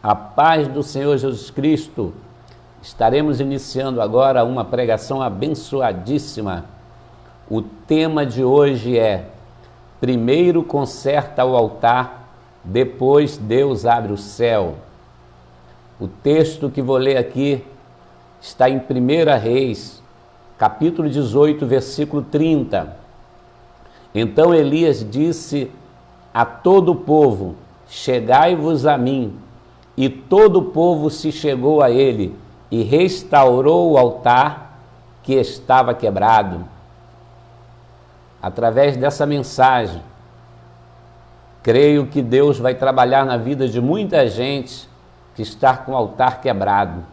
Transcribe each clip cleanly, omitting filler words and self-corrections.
A paz do Senhor Jesus Cristo. Estaremos iniciando agora uma pregação abençoadíssima. O tema de hoje é: primeiro conserta o altar, depois Deus abre o céu. O texto que vou ler aqui está em 1 Reis, capítulo 18, versículo 30. Então Elias disse a todo o povo: chegai-vos a mim. E todo o povo se chegou a ele e restaurou o altar que estava quebrado. Através dessa mensagem, creio que Deus vai trabalhar na vida de muita gente que está com o altar quebrado,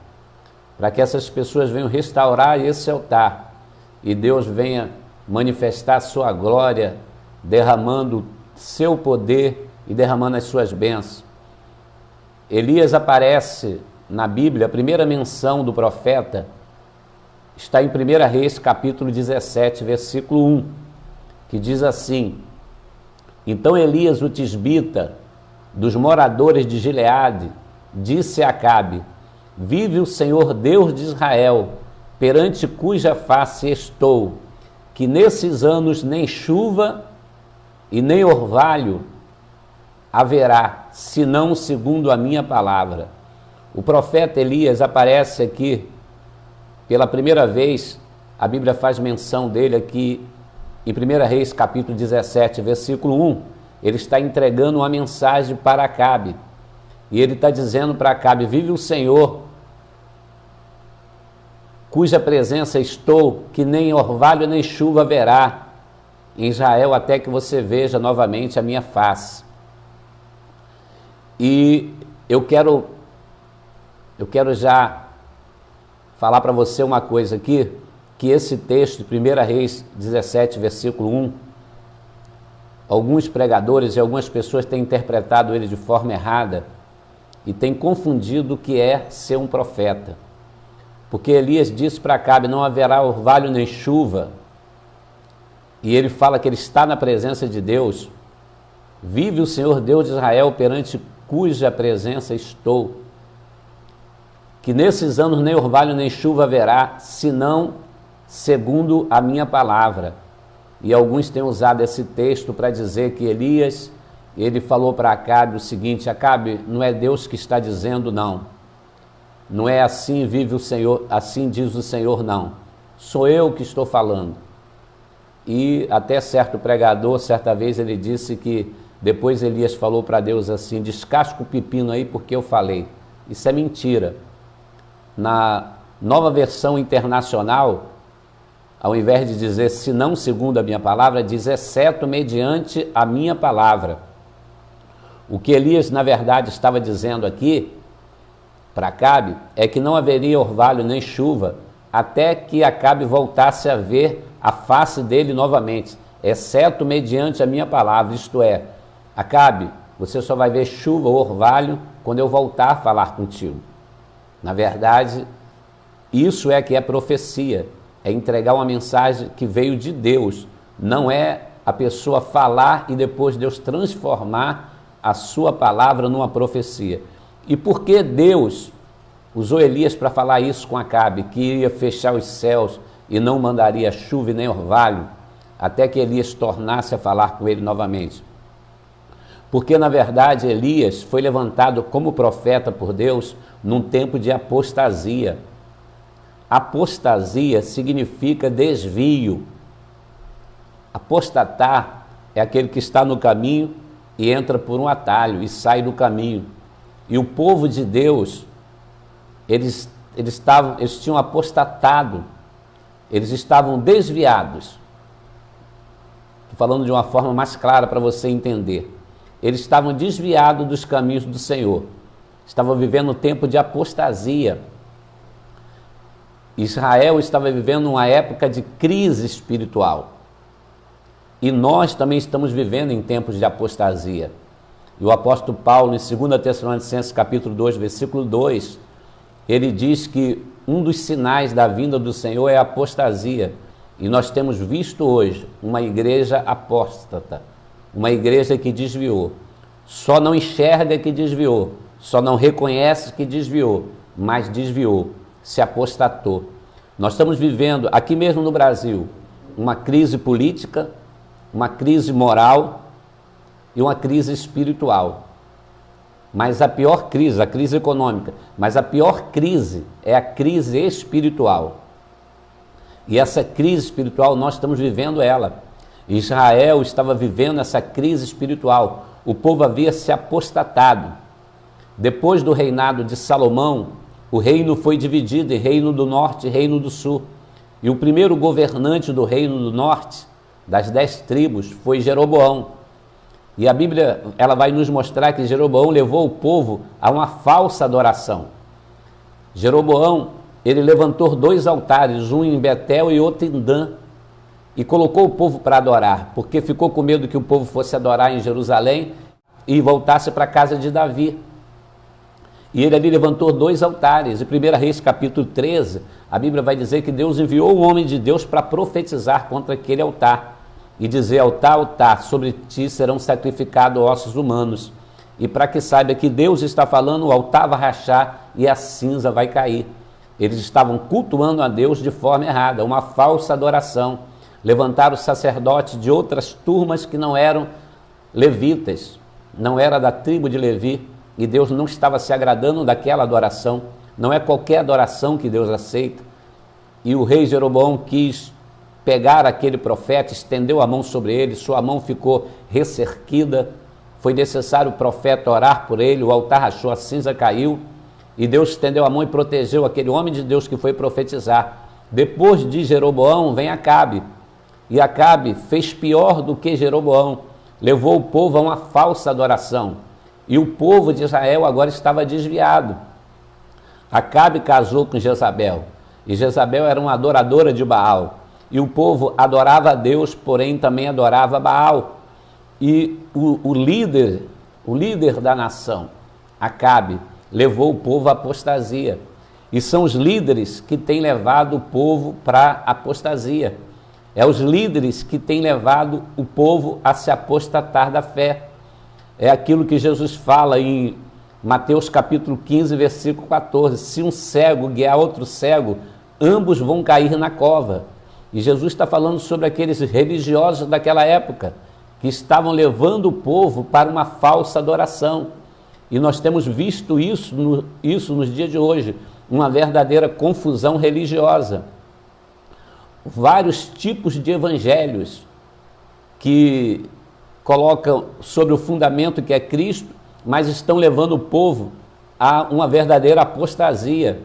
para que essas pessoas venham restaurar esse altar e Deus venha manifestar a sua glória, derramando seu poder e derramando as suas bênçãos. Elias aparece na Bíblia, a primeira menção do profeta está em 1 Reis, capítulo 17, versículo 1, que diz assim: então Elias, o tisbita, dos moradores de Gileade, disse a Acabe: vive o Senhor Deus de Israel, perante cuja face estou, que nesses anos nem chuva e nem orvalho haverá, senão segundo a minha palavra. O profeta Elias aparece aqui pela primeira vez. A Bíblia faz menção dele aqui em 1 Reis capítulo 17, versículo 1. Ele está entregando uma mensagem para Acabe, e ele está dizendo para Acabe: vive o Senhor, cuja presença estou, que nem orvalho nem chuva haverá em Israel, até que você veja novamente a minha face. E eu quero já falar para você uma coisa aqui, que esse texto de 1 Reis 17, versículo 1, alguns pregadores e algumas pessoas têm interpretado ele de forma errada e têm confundido o que é ser um profeta. Porque Elias disse para Acabe: não haverá orvalho nem chuva, e ele fala que ele está na presença de Deus. Vive o Senhor Deus de Israel, perante cuja presença estou, que nesses anos nem orvalho nem chuva haverá, senão segundo a minha palavra. E alguns têm usado esse texto para dizer que Elias, ele falou para Acabe o seguinte: Acabe, não é Deus que está dizendo, não é assim vive o Senhor, assim diz o Senhor, não, sou eu que estou falando. E até certo pregador, certa vez ele disse que depois Elias falou para Deus assim: descasca o pepino aí porque eu falei. Isso é mentira. Na Nova Versão Internacional, ao invés de dizer se não segundo a minha palavra, diz exceto mediante a minha palavra. O que Elias na verdade estava dizendo aqui para Acabe é que não haveria orvalho nem chuva até que Acabe voltasse a ver a face dele novamente, exceto mediante a minha palavra, isto é, Acabe, você só vai ver chuva ou orvalho quando eu voltar a falar contigo. Na verdade, isso é que é profecia, é entregar uma mensagem que veio de Deus, não é a pessoa falar e depois Deus transformar a sua palavra numa profecia. E por que Deus usou Elias para falar isso com Acabe, que iria fechar os céus e não mandaria chuva e nem orvalho, até que Elias tornasse a falar com ele novamente? Porque, na verdade, Elias foi levantado como profeta por Deus num tempo de apostasia. Apostasia significa desvio. Apostatar é aquele que está no caminho e entra por um atalho e sai do caminho. E o povo de Deus, eles tinham apostatado, eles estavam desviados. Estou falando de uma forma mais clara para você entender. Eles estavam desviados dos caminhos do Senhor, estavam vivendo um tempo de apostasia. Israel estava vivendo uma época de crise espiritual, e nós também estamos vivendo em tempos de apostasia. E o apóstolo Paulo, em 2 Tessalonicenses capítulo 2, versículo 2, ele diz que um dos sinais da vinda do Senhor é a apostasia, e nós temos visto hoje uma igreja apóstata, uma igreja que desviou. Só não enxerga que desviou, só não reconhece que desviou, mas desviou, se apostatou. Nós estamos vivendo, aqui mesmo no Brasil, uma crise política, uma crise moral e uma crise espiritual. Mas a pior crise, a crise econômica, mas a pior crise é a crise espiritual. E essa crise espiritual, nós estamos vivendo ela. Israel estava vivendo essa crise espiritual. O povo havia se apostatado. Depois do reinado de Salomão, o reino foi dividido em reino do norte e reino do sul. E o primeiro governante do reino do norte, das 10 tribos, foi Jeroboão. E a Bíblia, ela vai nos mostrar que Jeroboão levou o povo a uma falsa adoração. Jeroboão, ele levantou 2 altares, um em Betel e outro em Dan, e colocou o povo para adorar, porque ficou com medo que o povo fosse adorar em Jerusalém e voltasse para a casa de Davi. E ele ali levantou 2 altares. Em 1 Reis capítulo 13, a Bíblia vai dizer que Deus enviou um homem de Deus para profetizar contra aquele altar e dizer: altar, altar, sobre ti serão sacrificados ossos humanos. E para que saiba que Deus está falando, o altar vai rachar e a cinza vai cair. Eles estavam cultuando a Deus de forma errada, uma falsa adoração. Levantaram sacerdotes de outras turmas que não eram levitas, não era da tribo de Levi, e Deus não estava se agradando daquela adoração. Não é qualquer adoração que Deus aceita. E o rei Jeroboão quis pegar aquele profeta, estendeu a mão sobre ele, sua mão ficou ressequida, foi necessário o profeta orar por ele, o altar rachou, a cinza caiu, e Deus estendeu a mão e protegeu aquele homem de Deus que foi profetizar. Depois de Jeroboão vem Acabe, e Acabe fez pior do que Jeroboão, levou o povo a uma falsa adoração, e o povo de Israel agora estava desviado. Acabe casou com Jezabel, e Jezabel era uma adoradora de Baal, e o povo adorava a Deus, porém também adorava Baal. E o líder da nação, Acabe, levou o povo à apostasia. E são os líderes que têm levado o povo para a apostasia. É os líderes que têm levado o povo a se apostatar da fé. É aquilo que Jesus fala em Mateus capítulo 15, versículo 14. Se um cego guiar outro cego, ambos vão cair na cova. E Jesus está falando sobre aqueles religiosos daquela época, que estavam levando o povo para uma falsa adoração. E nós temos visto isso nos dias de hoje, uma verdadeira confusão religiosa. Vários tipos de evangelhos que colocam sobre o fundamento que é Cristo, mas estão levando o povo a uma verdadeira apostasia,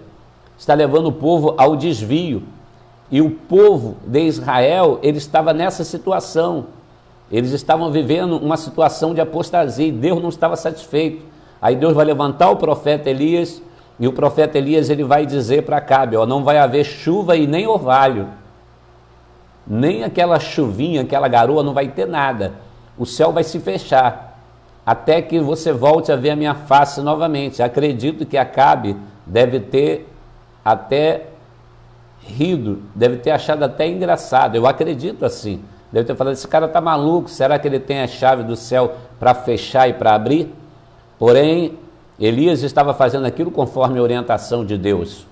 está levando o povo ao desvio. E o povo de Israel, ele estava nessa situação. Eles estavam vivendo uma situação de apostasia e Deus não estava satisfeito. Aí Deus vai levantar o profeta Elias, e o profeta Elias ele vai dizer para Acabe: ó, não vai haver chuva e nem orvalho. Nem aquela chuvinha, aquela garoa, não vai ter nada. O céu vai se fechar, até que você volte a ver a minha face novamente. Acredito que Acabe deve ter até rido, deve ter achado até engraçado, eu acredito assim. Deve ter falado: esse cara está maluco, será que ele tem a chave do céu para fechar e para abrir? Porém, Elias estava fazendo aquilo conforme a orientação de Deus.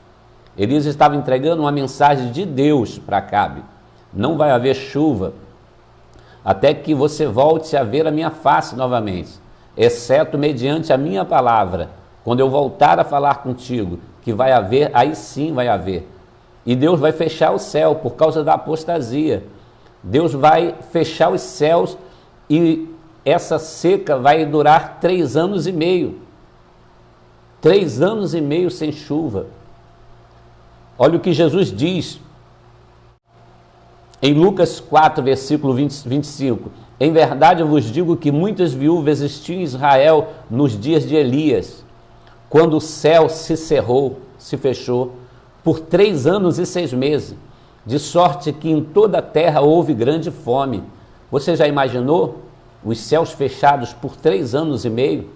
Elias estava entregando uma mensagem de Deus para Acabe: não vai haver chuva, até que você volte a ver a minha face novamente, exceto mediante a minha palavra. Quando eu voltar a falar contigo, que vai haver, aí sim vai haver. E Deus vai fechar o céu por causa da apostasia. Deus vai fechar os céus e essa seca vai durar 3 anos e meio. 3 anos e meio sem chuva. Olha o que Jesus diz em Lucas 4, versículo 25. Em verdade eu vos digo que muitas viúvas existiam em Israel nos dias de Elias, quando o céu se cerrou, se fechou, por 3 anos e 6 meses, de sorte que em toda a terra houve grande fome. Você já imaginou os céus fechados por 3 anos e meio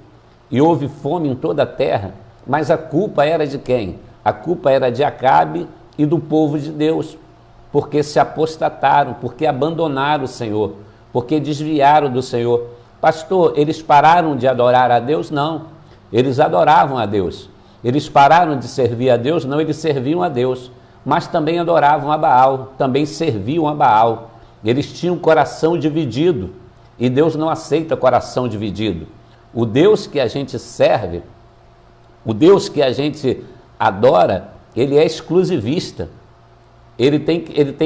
e houve fome em toda a terra? Mas a culpa era de quem? A culpa era de Acabe e do povo de Deus, porque se apostataram, porque abandonaram o Senhor, porque desviaram do Senhor. Pastor, eles pararam de adorar a Deus? Não. eles adoravam a Deus. Eles pararam de servir a Deus? Não, eles serviam a Deus, mas também adoravam a Baal, também serviam a Baal. Eles tinham coração dividido, e Deus não aceita coração dividido. O Deus que a gente serve, o Deus que a gente adora, ele é exclusivista. Ele tem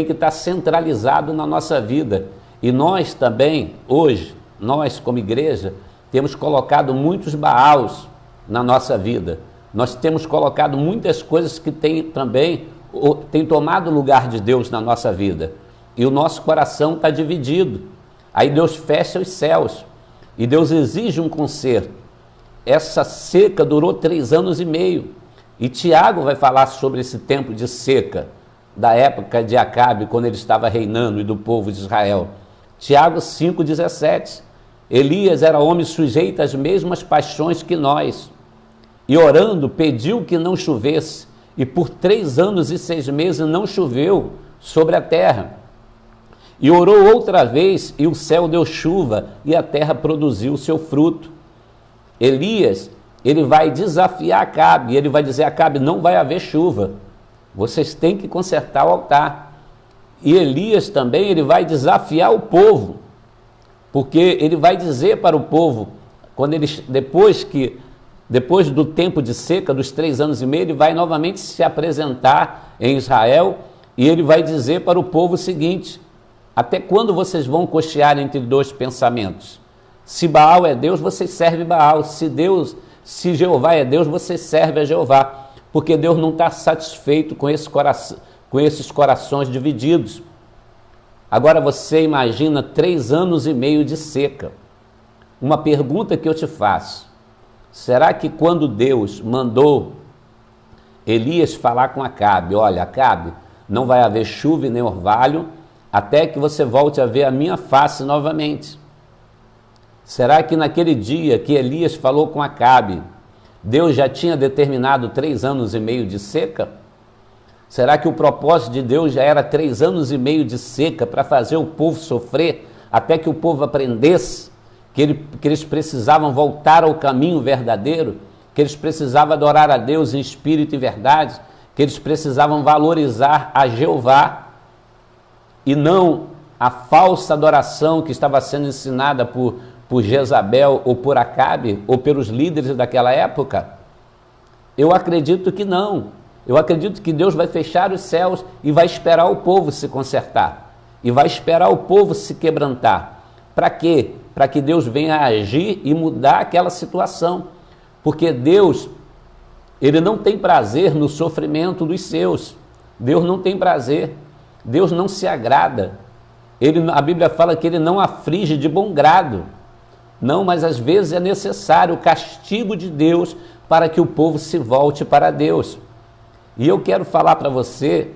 que estar centralizado na nossa vida. E nós também, hoje, nós como igreja, temos colocado muitos Baals na nossa vida. Nós temos colocado muitas coisas que têm tomado o lugar de Deus na nossa vida. E o nosso coração está dividido. Aí Deus fecha os céus. E Deus exige um conserto. Essa seca durou 3 anos e meio. E Tiago vai falar sobre esse tempo de seca, da época de Acabe, quando ele estava reinando, e do povo de Israel. Tiago 5,17. Elias era homem sujeito às mesmas paixões que nós. E orando, pediu que não chovesse. E por 3 anos e 6 meses não choveu sobre a terra. E orou outra vez, e o céu deu chuva, e a terra produziu o seu fruto. Elias, ele vai desafiar Acabe, ele vai dizer a Acabe, não vai haver chuva, vocês têm que consertar o altar. E Elias também, ele vai desafiar o povo, porque ele vai dizer para o povo, quando eles, depois do tempo de seca, dos 3 anos e meio, ele vai novamente se apresentar em Israel, e ele vai dizer para o povo o seguinte: até quando vocês vão cochear entre 2 pensamentos? Se Baal é Deus, vocês servem Baal. Se Jeová é Deus, vocês servem a Jeová. Porque Deus não está satisfeito com esses corações divididos. Agora você imagina 3 anos e meio de seca. Uma pergunta que eu te faço: será que quando Deus mandou Elias falar com Acabe, olha, Acabe, não vai haver chuva e nem orvalho, até que você volte a ver a minha face novamente? Será que naquele dia que Elias falou com Acabe, Deus já tinha determinado 3 anos e meio de seca? Será que o propósito de Deus já era 3 anos e meio de seca para fazer o povo sofrer, até que o povo aprendesse que eles precisavam voltar ao caminho verdadeiro, que eles precisavam adorar a Deus em espírito e verdade, que eles precisavam valorizar a Jeová e não a falsa adoração que estava sendo ensinada por Jezabel ou por Acabe ou pelos líderes daquela época? Eu acredito que não. Eu acredito que Deus vai fechar os céus e vai esperar o povo se consertar. E vai esperar o povo se quebrantar. Para quê? Para que Deus venha agir e mudar aquela situação. Porque Deus, ele não tem prazer no sofrimento dos seus. Deus não tem prazer. Deus não se agrada. A Bíblia fala que ele não aflige de bom grado. Não, mas às vezes é necessário o castigo de Deus para que o povo se volte para Deus. E eu quero falar para você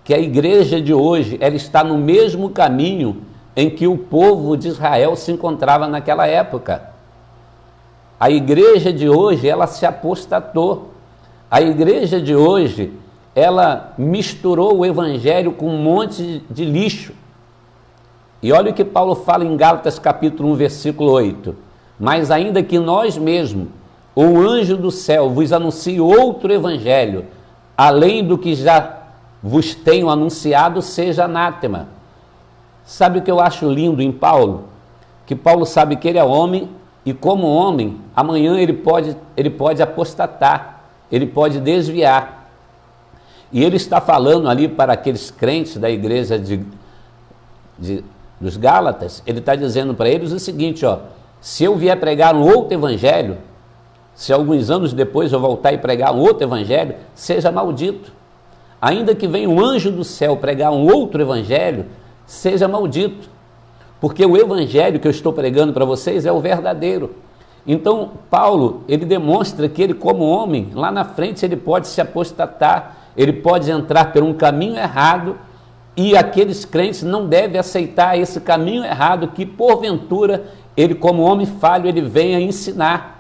que a igreja de hoje, ela está no mesmo caminho em que o povo de Israel se encontrava naquela época. A igreja de hoje, ela se apostatou. A igreja de hoje, ela misturou o evangelho com um monte de lixo. E olha o que Paulo fala em Gálatas capítulo 1, versículo 8. Mas ainda que nós mesmos, ou o anjo do céu, vos anuncie outro evangelho, além do que já vos tenho anunciado, seja anátema. Sabe o que eu acho lindo em Paulo? Que Paulo sabe que ele é homem, e como homem, amanhã ele pode apostatar, ele pode desviar. E ele está falando ali para aqueles crentes da igreja dos Gálatas, ele está dizendo para eles o seguinte, ó: se eu vier pregar um outro evangelho, se alguns anos depois eu voltar e pregar um outro evangelho, seja maldito. Ainda que venha um anjo do céu pregar um outro evangelho, seja maldito. Porque o evangelho que eu estou pregando para vocês é o verdadeiro. Então, Paulo, ele demonstra que ele, como homem, lá na frente ele pode se apostatar, ele pode entrar por um caminho errado, e aqueles crentes não devem aceitar esse caminho errado que, porventura, ele, como homem falho, ele venha ensinar.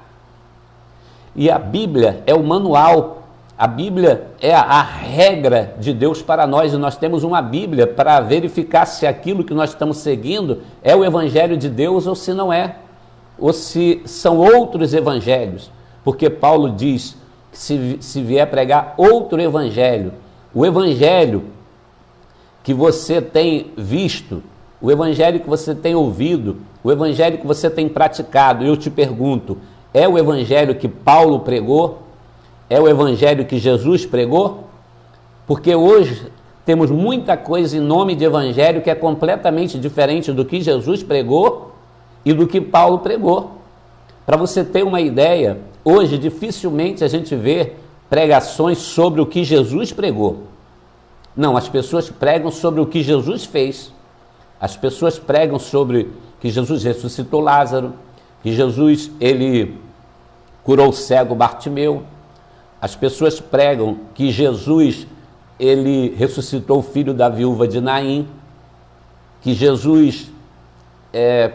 E a Bíblia é o manual, a Bíblia é a regra de Deus para nós, e nós temos uma Bíblia para verificar se aquilo que nós estamos seguindo é o Evangelho de Deus ou se não é, ou se são outros evangelhos. porque Paulo diz que se vier pregar outro evangelho, o evangelho que você tem visto, o evangelho que você tem ouvido, o evangelho que você tem praticado, eu te pergunto, é o evangelho que Paulo pregou? É o evangelho que Jesus pregou? Porque hoje temos muita coisa em nome de evangelho que é completamente diferente do que Jesus pregou e do que Paulo pregou. Para você ter uma ideia, hoje dificilmente a gente vê pregações sobre o que Jesus pregou. Não, as pessoas pregam sobre o que Jesus fez. As pessoas pregam sobre que Jesus ressuscitou Lázaro, que Jesus, ele curou o cego Bartimeu. As pessoas pregam que Jesus, ele ressuscitou o filho da viúva de Naim, que Jesus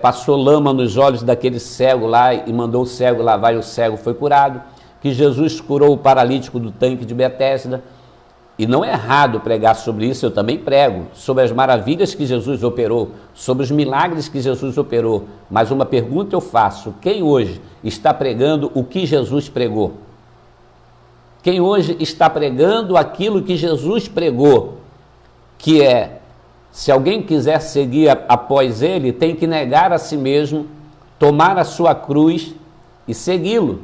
passou lama nos olhos daquele cego lá e mandou o cego lavar e o cego foi curado, que Jesus curou o paralítico do tanque de Betesda. E não é errado pregar sobre isso, eu também prego, sobre as maravilhas que Jesus operou, sobre os milagres que Jesus operou. Mas uma pergunta eu faço, quem hoje está pregando o que Jesus pregou? Quem hoje está pregando aquilo que Jesus pregou, que é, se alguém quiser seguir após ele, tem que negar a si mesmo, tomar a sua cruz e segui-lo.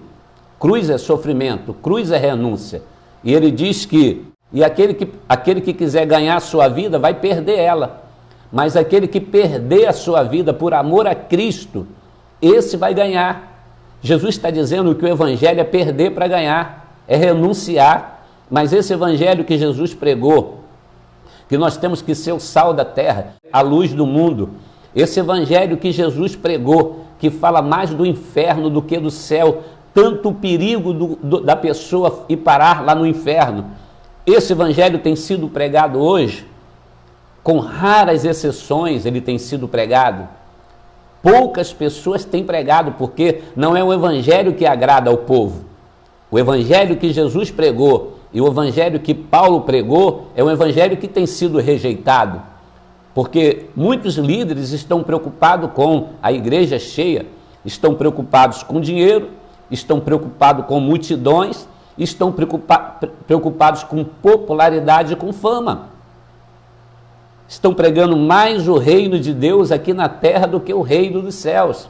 Cruz é sofrimento, cruz é renúncia. E ele diz que aquele que quiser ganhar a sua vida vai perder ela, mas aquele que perder a sua vida por amor a Cristo, esse vai ganhar. Jesus está dizendo que o evangelho é perder para ganhar, é renunciar, mas esse evangelho que Jesus pregou, que nós temos que ser o sal da terra, a luz do mundo, esse evangelho que Jesus pregou, que fala mais do inferno do que do céu, tanto o perigo da pessoa ir parar lá no inferno, esse evangelho tem sido pregado hoje, com raras exceções ele tem sido pregado. Poucas pessoas têm pregado, porque não é o evangelho que agrada ao povo. O evangelho que Jesus pregou e o evangelho que Paulo pregou é um evangelho que tem sido rejeitado. Porque muitos líderes estão preocupados com a igreja cheia, estão preocupados com dinheiro, estão preocupados com multidões, estão preocupados com popularidade e com fama. Estão pregando mais o reino de Deus aqui na terra do que o reino dos céus.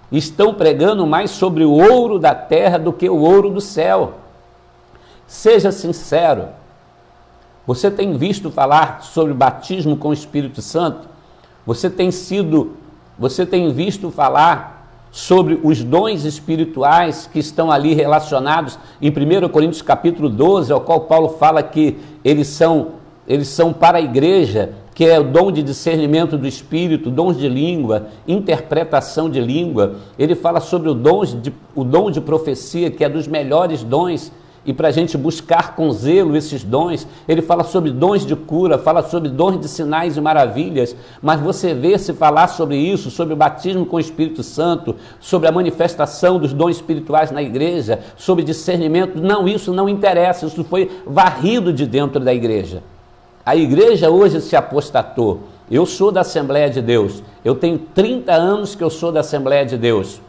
Estão pregando mais sobre o ouro da terra do que o ouro do céu. Seja sincero. Você tem visto falar sobre batismo com o Espírito Santo? Você tem visto falar sobre os dons espirituais que estão ali relacionados em 1 Coríntios capítulo 12, ao qual Paulo fala que eles são para a igreja, que é o dom de discernimento do Espírito, dons de língua, interpretação de língua. Ele fala sobre o dom de profecia, que é dos melhores dons, e para a gente buscar com zelo esses dons. Ele fala sobre dons de cura, fala sobre dons de sinais e maravilhas, mas você vê se falar sobre isso, sobre o batismo com o Espírito Santo, sobre a manifestação dos dons espirituais na igreja, sobre discernimento, não, isso não interessa, isso foi varrido de dentro da igreja. A igreja hoje se apostatou. Eu sou da Assembleia de Deus, eu tenho 30 anos que eu sou da Assembleia de Deus.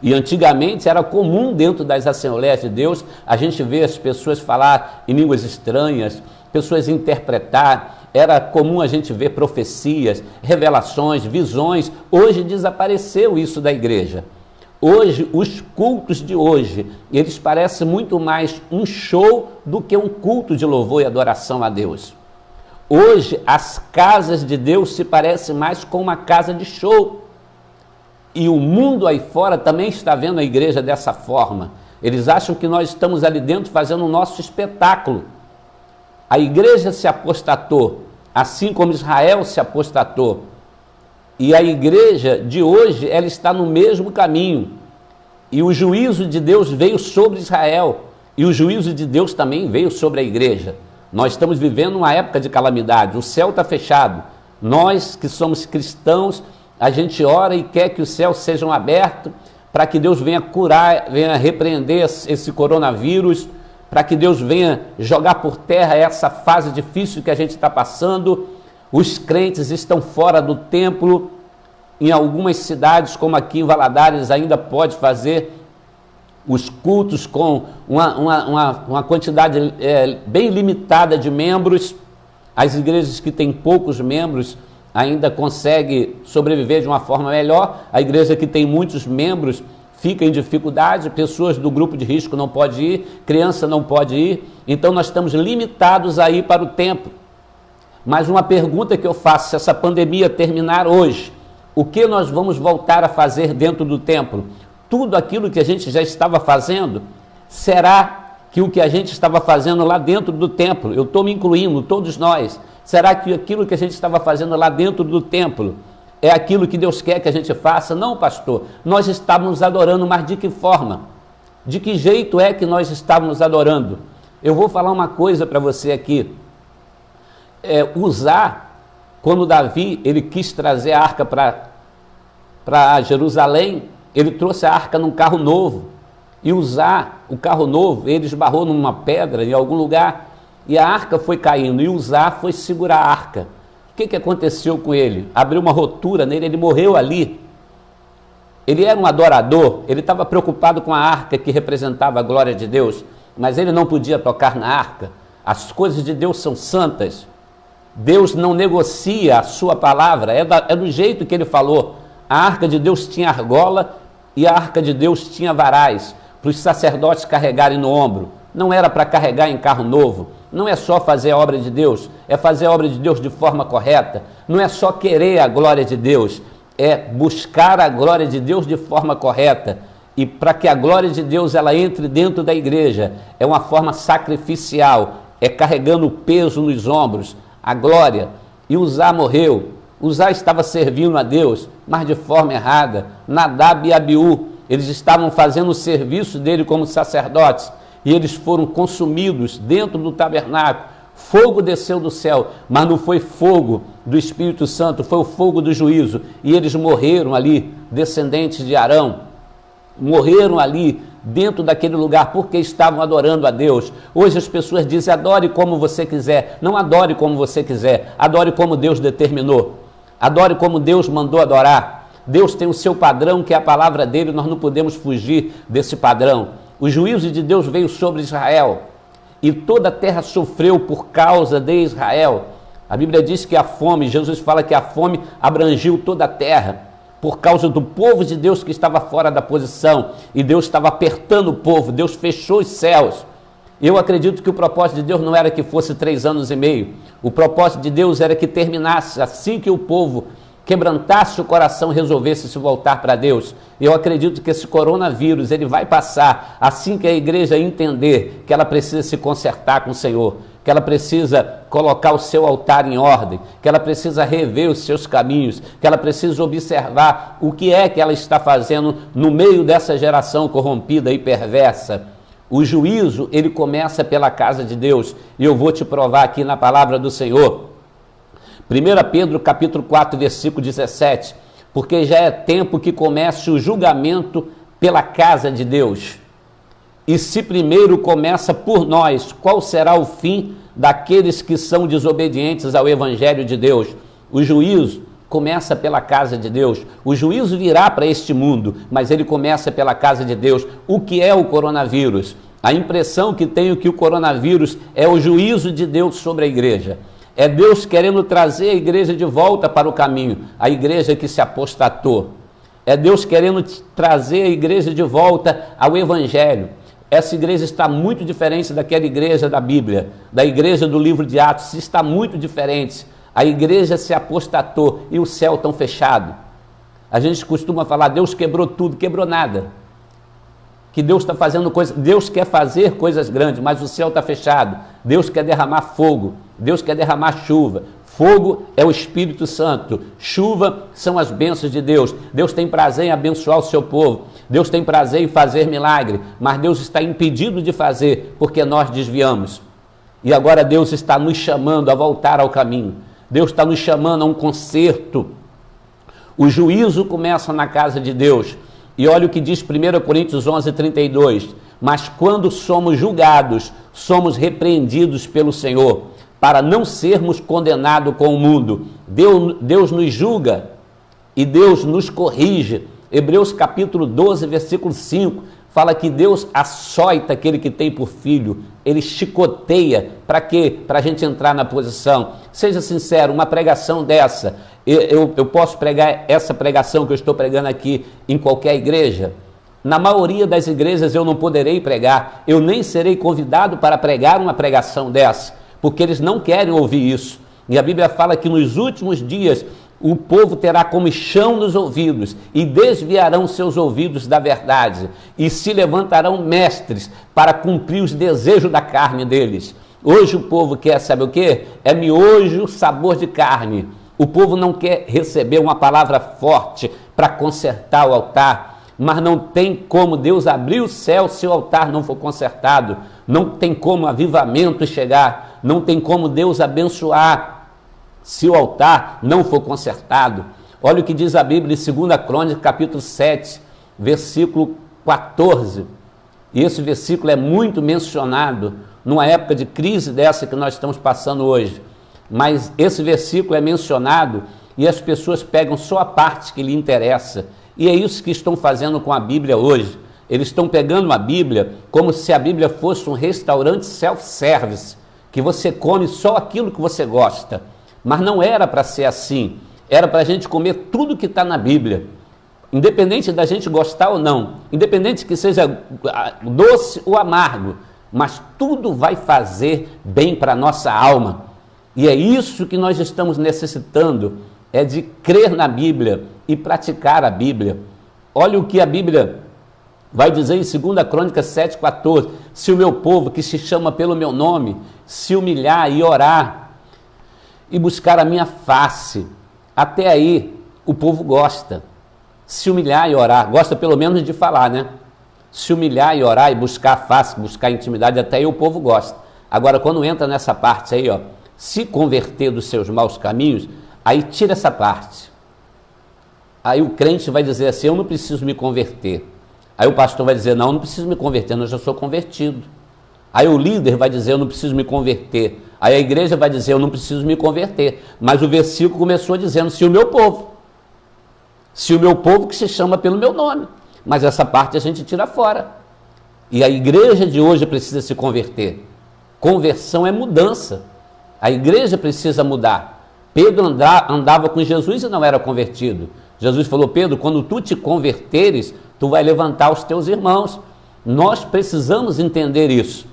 E antigamente era comum dentro das Assembleias de Deus a gente ver as pessoas falar em línguas estranhas, pessoas interpretar, era comum a gente ver profecias, revelações, visões. Hoje desapareceu isso da igreja. Hoje, os cultos de hoje, eles parecem muito mais um show do que um culto de louvor e adoração a Deus. Hoje, as casas de Deus se parecem mais com uma casa de show. E o mundo aí fora também está vendo a igreja dessa forma. Eles acham que nós estamos ali dentro fazendo o nosso espetáculo. A igreja se apostatou, assim como Israel se apostatou. E a igreja de hoje, ela está no mesmo caminho. E o juízo de Deus veio sobre Israel. E o juízo de Deus também veio sobre a igreja. Nós estamos vivendo uma época de calamidade. O céu está fechado. Nós que somos cristãos, a gente ora e quer que os céus sejam abertos para que Deus venha curar, venha repreender esse coronavírus, para que Deus venha jogar por terra essa fase difícil que a gente está passando. Os crentes estão fora do templo. Em algumas cidades, como aqui em Valadares, ainda pode fazer os cultos com uma quantidade bem limitada de membros. As igrejas que têm poucos membros ainda conseguem sobreviver de uma forma melhor. A igreja que tem muitos membros fica em dificuldade, pessoas do grupo de risco não podem ir, criança não pode ir, então nós estamos limitados a ir para o templo. Mas uma pergunta que eu faço: se essa pandemia terminar hoje, o que nós vamos voltar a fazer dentro do templo? Tudo aquilo que a gente já estava fazendo? Será que o que a gente estava fazendo lá dentro do templo, eu estou me incluindo, todos nós, será que aquilo que a gente estava fazendo lá dentro do templo é aquilo que Deus quer que a gente faça? Não, pastor, nós estávamos adorando, mas de que forma? De que jeito é que nós estávamos adorando? Eu vou falar uma coisa para você aqui. Quando Davi ele quis trazer a arca para Jerusalém, ele trouxe a arca num carro novo. E o carro novo, ele esbarrou numa pedra em algum lugar, e a arca foi caindo, e foi segurar a arca. O que aconteceu com ele? Abriu uma rotura nele, ele morreu ali. Ele era um adorador, ele estava preocupado com a arca que representava a glória de Deus, mas ele não podia tocar na arca. As coisas de Deus são santas. Deus não negocia a sua palavra, é do jeito que ele falou. A arca de Deus tinha argola e a arca de Deus tinha varais para os sacerdotes carregarem no ombro. Não era para carregar em carro novo. Não é só fazer a obra de Deus, é fazer a obra de Deus de forma correta. Não é só querer a glória de Deus, é buscar a glória de Deus de forma correta. E para que a glória de Deus ela entre dentro da igreja, é uma forma sacrificial, é carregando o peso nos ombros, a glória. E Uzá morreu. Uzá estava servindo a Deus, mas de forma errada. Nadab e Abiú, eles estavam fazendo o serviço dele como sacerdotes, e eles foram consumidos dentro do tabernáculo. Fogo desceu do céu, mas não foi fogo do Espírito Santo, foi o fogo do juízo, e eles morreram ali, descendentes de Arão, morreram ali dentro daquele lugar, porque estavam adorando a Deus. Hoje as pessoas dizem: adore como você quiser. Não adore como você quiser, adore como Deus determinou, adore como Deus mandou adorar. Deus tem o seu padrão, que é a palavra dele, nós não podemos fugir desse padrão. O juízo de Deus veio sobre Israel, e toda a terra sofreu por causa de Israel. A Bíblia diz que a fome, Jesus fala que a fome abrangiu toda a terra, por causa do povo de Deus que estava fora da posição, e Deus estava apertando o povo, Deus fechou os céus. Eu acredito que o propósito de Deus não era que fosse 3 anos e meio, o propósito de Deus era que terminasse assim que o povo quebrantasse o coração, resolvesse se voltar para Deus. Eu acredito que esse coronavírus ele vai passar assim que a igreja entender que ela precisa se consertar com o Senhor, que ela precisa colocar o seu altar em ordem, que ela precisa rever os seus caminhos, que ela precisa observar o que é que ela está fazendo no meio dessa geração corrompida e perversa. O juízo, ele começa pela casa de Deus, e eu vou te provar aqui na palavra do Senhor. 1 Pedro capítulo 4, versículo 17, porque já é tempo que comece o julgamento pela casa de Deus. E se primeiro começa por nós, qual será o fim daqueles que são desobedientes ao Evangelho de Deus? O juízo começa pela casa de Deus. O juízo virá para este mundo, mas ele começa pela casa de Deus. O que é o coronavírus? A impressão que tenho que o coronavírus é o juízo de Deus sobre a igreja. É Deus querendo trazer a igreja de volta para o caminho, a igreja que se apostatou. É Deus querendo trazer a igreja de volta ao Evangelho. Essa igreja está muito diferente daquela igreja da Bíblia, da igreja do livro de Atos, está muito diferente. A igreja se apostatou e o céu tão fechado. A gente costuma falar: Deus quebrou tudo, quebrou nada. Que Deus está fazendo coisas, Deus quer fazer coisas grandes, mas o céu está fechado. Deus quer derramar fogo, Deus quer derramar chuva. Fogo é o Espírito Santo, chuva são as bênçãos de Deus. Deus tem prazer em abençoar o seu povo, Deus tem prazer em fazer milagre, mas Deus está impedido de fazer porque nós desviamos. E agora Deus está nos chamando a voltar ao caminho, Deus está nos chamando a um conserto. O juízo começa na casa de Deus. E olha o que diz 1 Coríntios 11, 32. Mas quando somos julgados, somos repreendidos pelo Senhor, para não sermos condenados com o mundo. Deus nos julga e Deus nos corrige. Hebreus capítulo 12, versículo 5. fala que Deus açoita aquele que tem por filho, ele chicoteia, para quê? Para a gente entrar na posição. Seja sincero, uma pregação dessa, eu posso pregar essa pregação que eu estou pregando aqui em qualquer igreja? Na maioria das igrejas eu não poderei pregar, eu nem serei convidado para pregar uma pregação dessa, porque eles não querem ouvir isso. E a Bíblia fala que nos últimos dias o povo terá comichão nos ouvidos e desviarão seus ouvidos da verdade e se levantarão mestres para cumprir os desejos da carne deles. Hoje o povo quer, sabe o quê? É miojo, sabor de carne. O povo não quer receber uma palavra forte para consertar o altar, mas não tem como Deus abrir o céu se o altar não for consertado. Não tem como avivamento chegar, não tem como Deus abençoar se o altar não for consertado. Olha o que diz a Bíblia em 2 Crônicas, capítulo 7, versículo 14. E esse versículo é muito mencionado numa época de crise dessa que nós estamos passando hoje. Mas esse versículo é mencionado e as pessoas pegam só a parte que lhe interessa. E é isso que estão fazendo com a Bíblia hoje. Eles estão pegando a Bíblia como se a Bíblia fosse um restaurante self-service, que você come só aquilo que você gosta. Mas não era para ser assim, era para a gente comer tudo que está na Bíblia, independente da gente gostar ou não, independente que seja doce ou amargo, mas tudo vai fazer bem para a nossa alma. E é isso que nós estamos necessitando, é de crer na Bíblia e praticar a Bíblia. Olha o que a Bíblia vai dizer em 2 Crônicas 7,14, se o meu povo que se chama pelo meu nome, se humilhar e orar, e buscar a minha face. Até aí, o povo gosta. Se humilhar e orar, gosta pelo menos de falar, né? Se humilhar e orar e buscar a face, buscar a intimidade, até aí o povo gosta. Agora, quando entra nessa parte aí, ó, se converter dos seus maus caminhos, aí tira essa parte. Aí o crente vai dizer assim, eu não preciso me converter. Aí o pastor vai dizer, não preciso me converter, eu já sou convertido. Aí o líder vai dizer, eu não preciso me converter. Aí a igreja vai dizer, eu não preciso me converter. Mas o versículo começou dizendo, se o meu povo que se chama pelo meu nome. Mas essa parte a gente tira fora. E a igreja de hoje precisa se converter. Conversão é mudança. A igreja precisa mudar. Pedro andava com Jesus e não era convertido. Jesus falou, Pedro, quando tu te converteres, tu vai levantar os teus irmãos. Nós precisamos entender isso.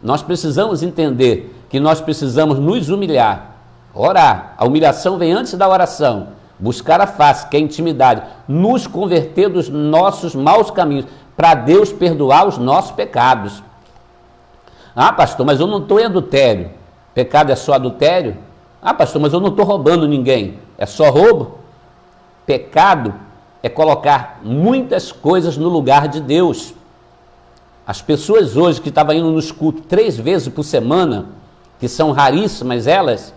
Nós precisamos entender que nós precisamos nos humilhar, orar. A humilhação vem antes da oração. Buscar a face, que é a intimidade. Nos converter dos nossos maus caminhos, para Deus perdoar os nossos pecados. Ah, pastor, mas eu não estou em adultério. Pecado é só adultério? Ah, pastor, mas eu não estou roubando ninguém. É só roubo? Pecado é colocar muitas coisas no lugar de Deus. As pessoas hoje que estavam indo nos cultos 3 vezes por semana, que são raríssimas elas,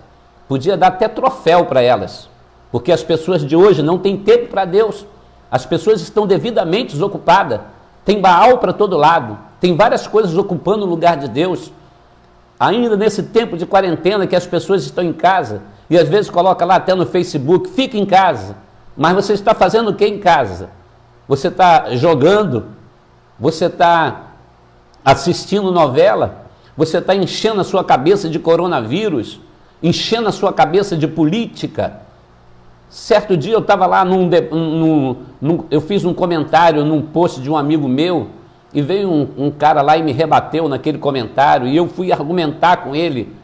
podia dar até troféu para elas, porque as pessoas de hoje não têm tempo para Deus, as pessoas estão devidamente desocupadas, tem Baal para todo lado, tem várias coisas ocupando o lugar de Deus, ainda nesse tempo de quarentena que as pessoas estão em casa, e às vezes coloca lá até no Facebook, fica em casa, mas você está fazendo o que em casa? Você está jogando? Você está assistindo novela? Você está enchendo a sua cabeça de coronavírus? Enchendo a sua cabeça de política? Certo dia eu estava lá, eu fiz um comentário num post de um amigo meu, e veio um cara lá e me rebateu naquele comentário, e eu fui argumentar com ele,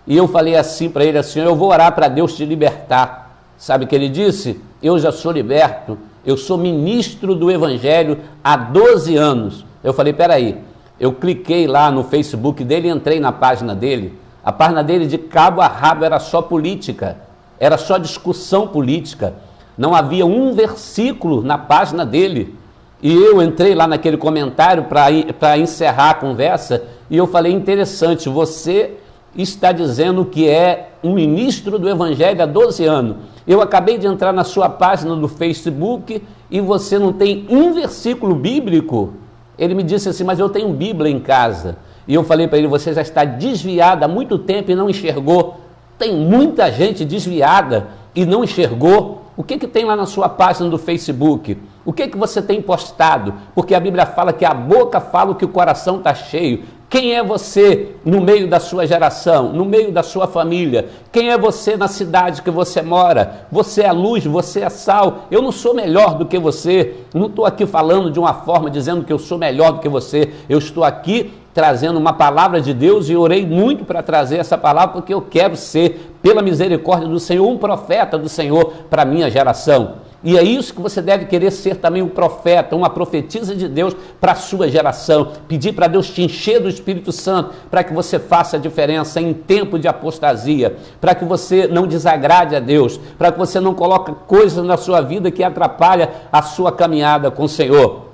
e eu falei assim para ele, assim, eu vou orar para Deus te libertar. Sabe o que ele disse? Eu já sou liberto, eu sou ministro do Evangelho há 12 anos. Eu falei, peraí, eu cliquei lá no Facebook dele e entrei na página dele. A página dele de cabo a rabo era só política, era só discussão política. Não havia um versículo na página dele. E eu entrei lá naquele comentário para encerrar a conversa e eu falei, interessante, você está dizendo que é um ministro do Evangelho há 12 anos. Eu acabei de entrar na sua página do Facebook e você não tem um versículo bíblico. Ele me disse assim, mas eu tenho Bíblia em casa. E eu falei para ele, você já está desviado há muito tempo e não enxergou. Tem muita gente desviada e não enxergou. O que tem lá na sua página do Facebook? O que você tem postado? Porque a Bíblia fala que a boca fala o que o coração está cheio. Quem é você no meio da sua geração, no meio da sua família? Quem é você na cidade que você mora? Você é luz, você é sal. Eu não sou melhor do que você. Não estou aqui falando de uma forma dizendo que eu sou melhor do que você. Eu estou aqui trazendo uma palavra de Deus e orei muito para trazer essa palavra porque eu quero ser, pela misericórdia do Senhor, um profeta do Senhor para a minha geração. E é isso que você deve querer ser também, um profeta, uma profetisa de Deus para a sua geração. Pedir para Deus te encher do Espírito Santo para que você faça a diferença em tempo de apostasia, para que você não desagrade a Deus, para que você não coloque coisas na sua vida que atrapalham a sua caminhada com o Senhor.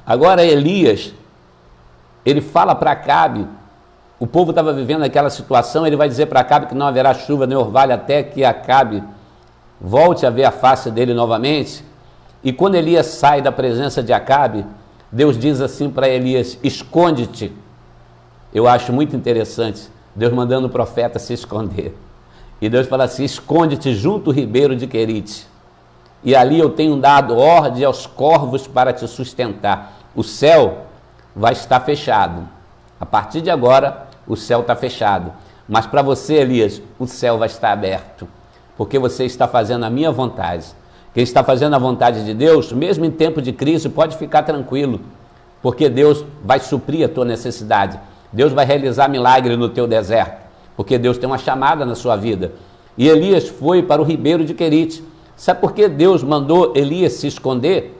Agora Elias, ele fala para Acabe, o povo estava vivendo aquela situação, ele vai dizer para Acabe que não haverá chuva nem orvalho até que Acabe volte a ver a face dele novamente. E quando Elias sai da presença de Acabe, Deus diz assim para Elias: esconde-te. Eu acho muito interessante Deus mandando o profeta se esconder. E Deus fala assim: esconde-te junto ao ribeiro de Querite, e ali eu tenho dado ordem aos corvos para te sustentar. O céu vai estar fechado. A partir de agora o céu está fechado, mas para você, Elias, o céu vai estar aberto, porque você está fazendo a minha vontade. Quem está fazendo a vontade de Deus, mesmo em tempo de crise, pode ficar tranquilo, porque Deus vai suprir a tua necessidade. Deus vai realizar milagre no teu deserto, porque Deus tem uma chamada na sua vida. E Elias foi para o ribeiro de Querite. Sabe por que Deus mandou Elias se esconder?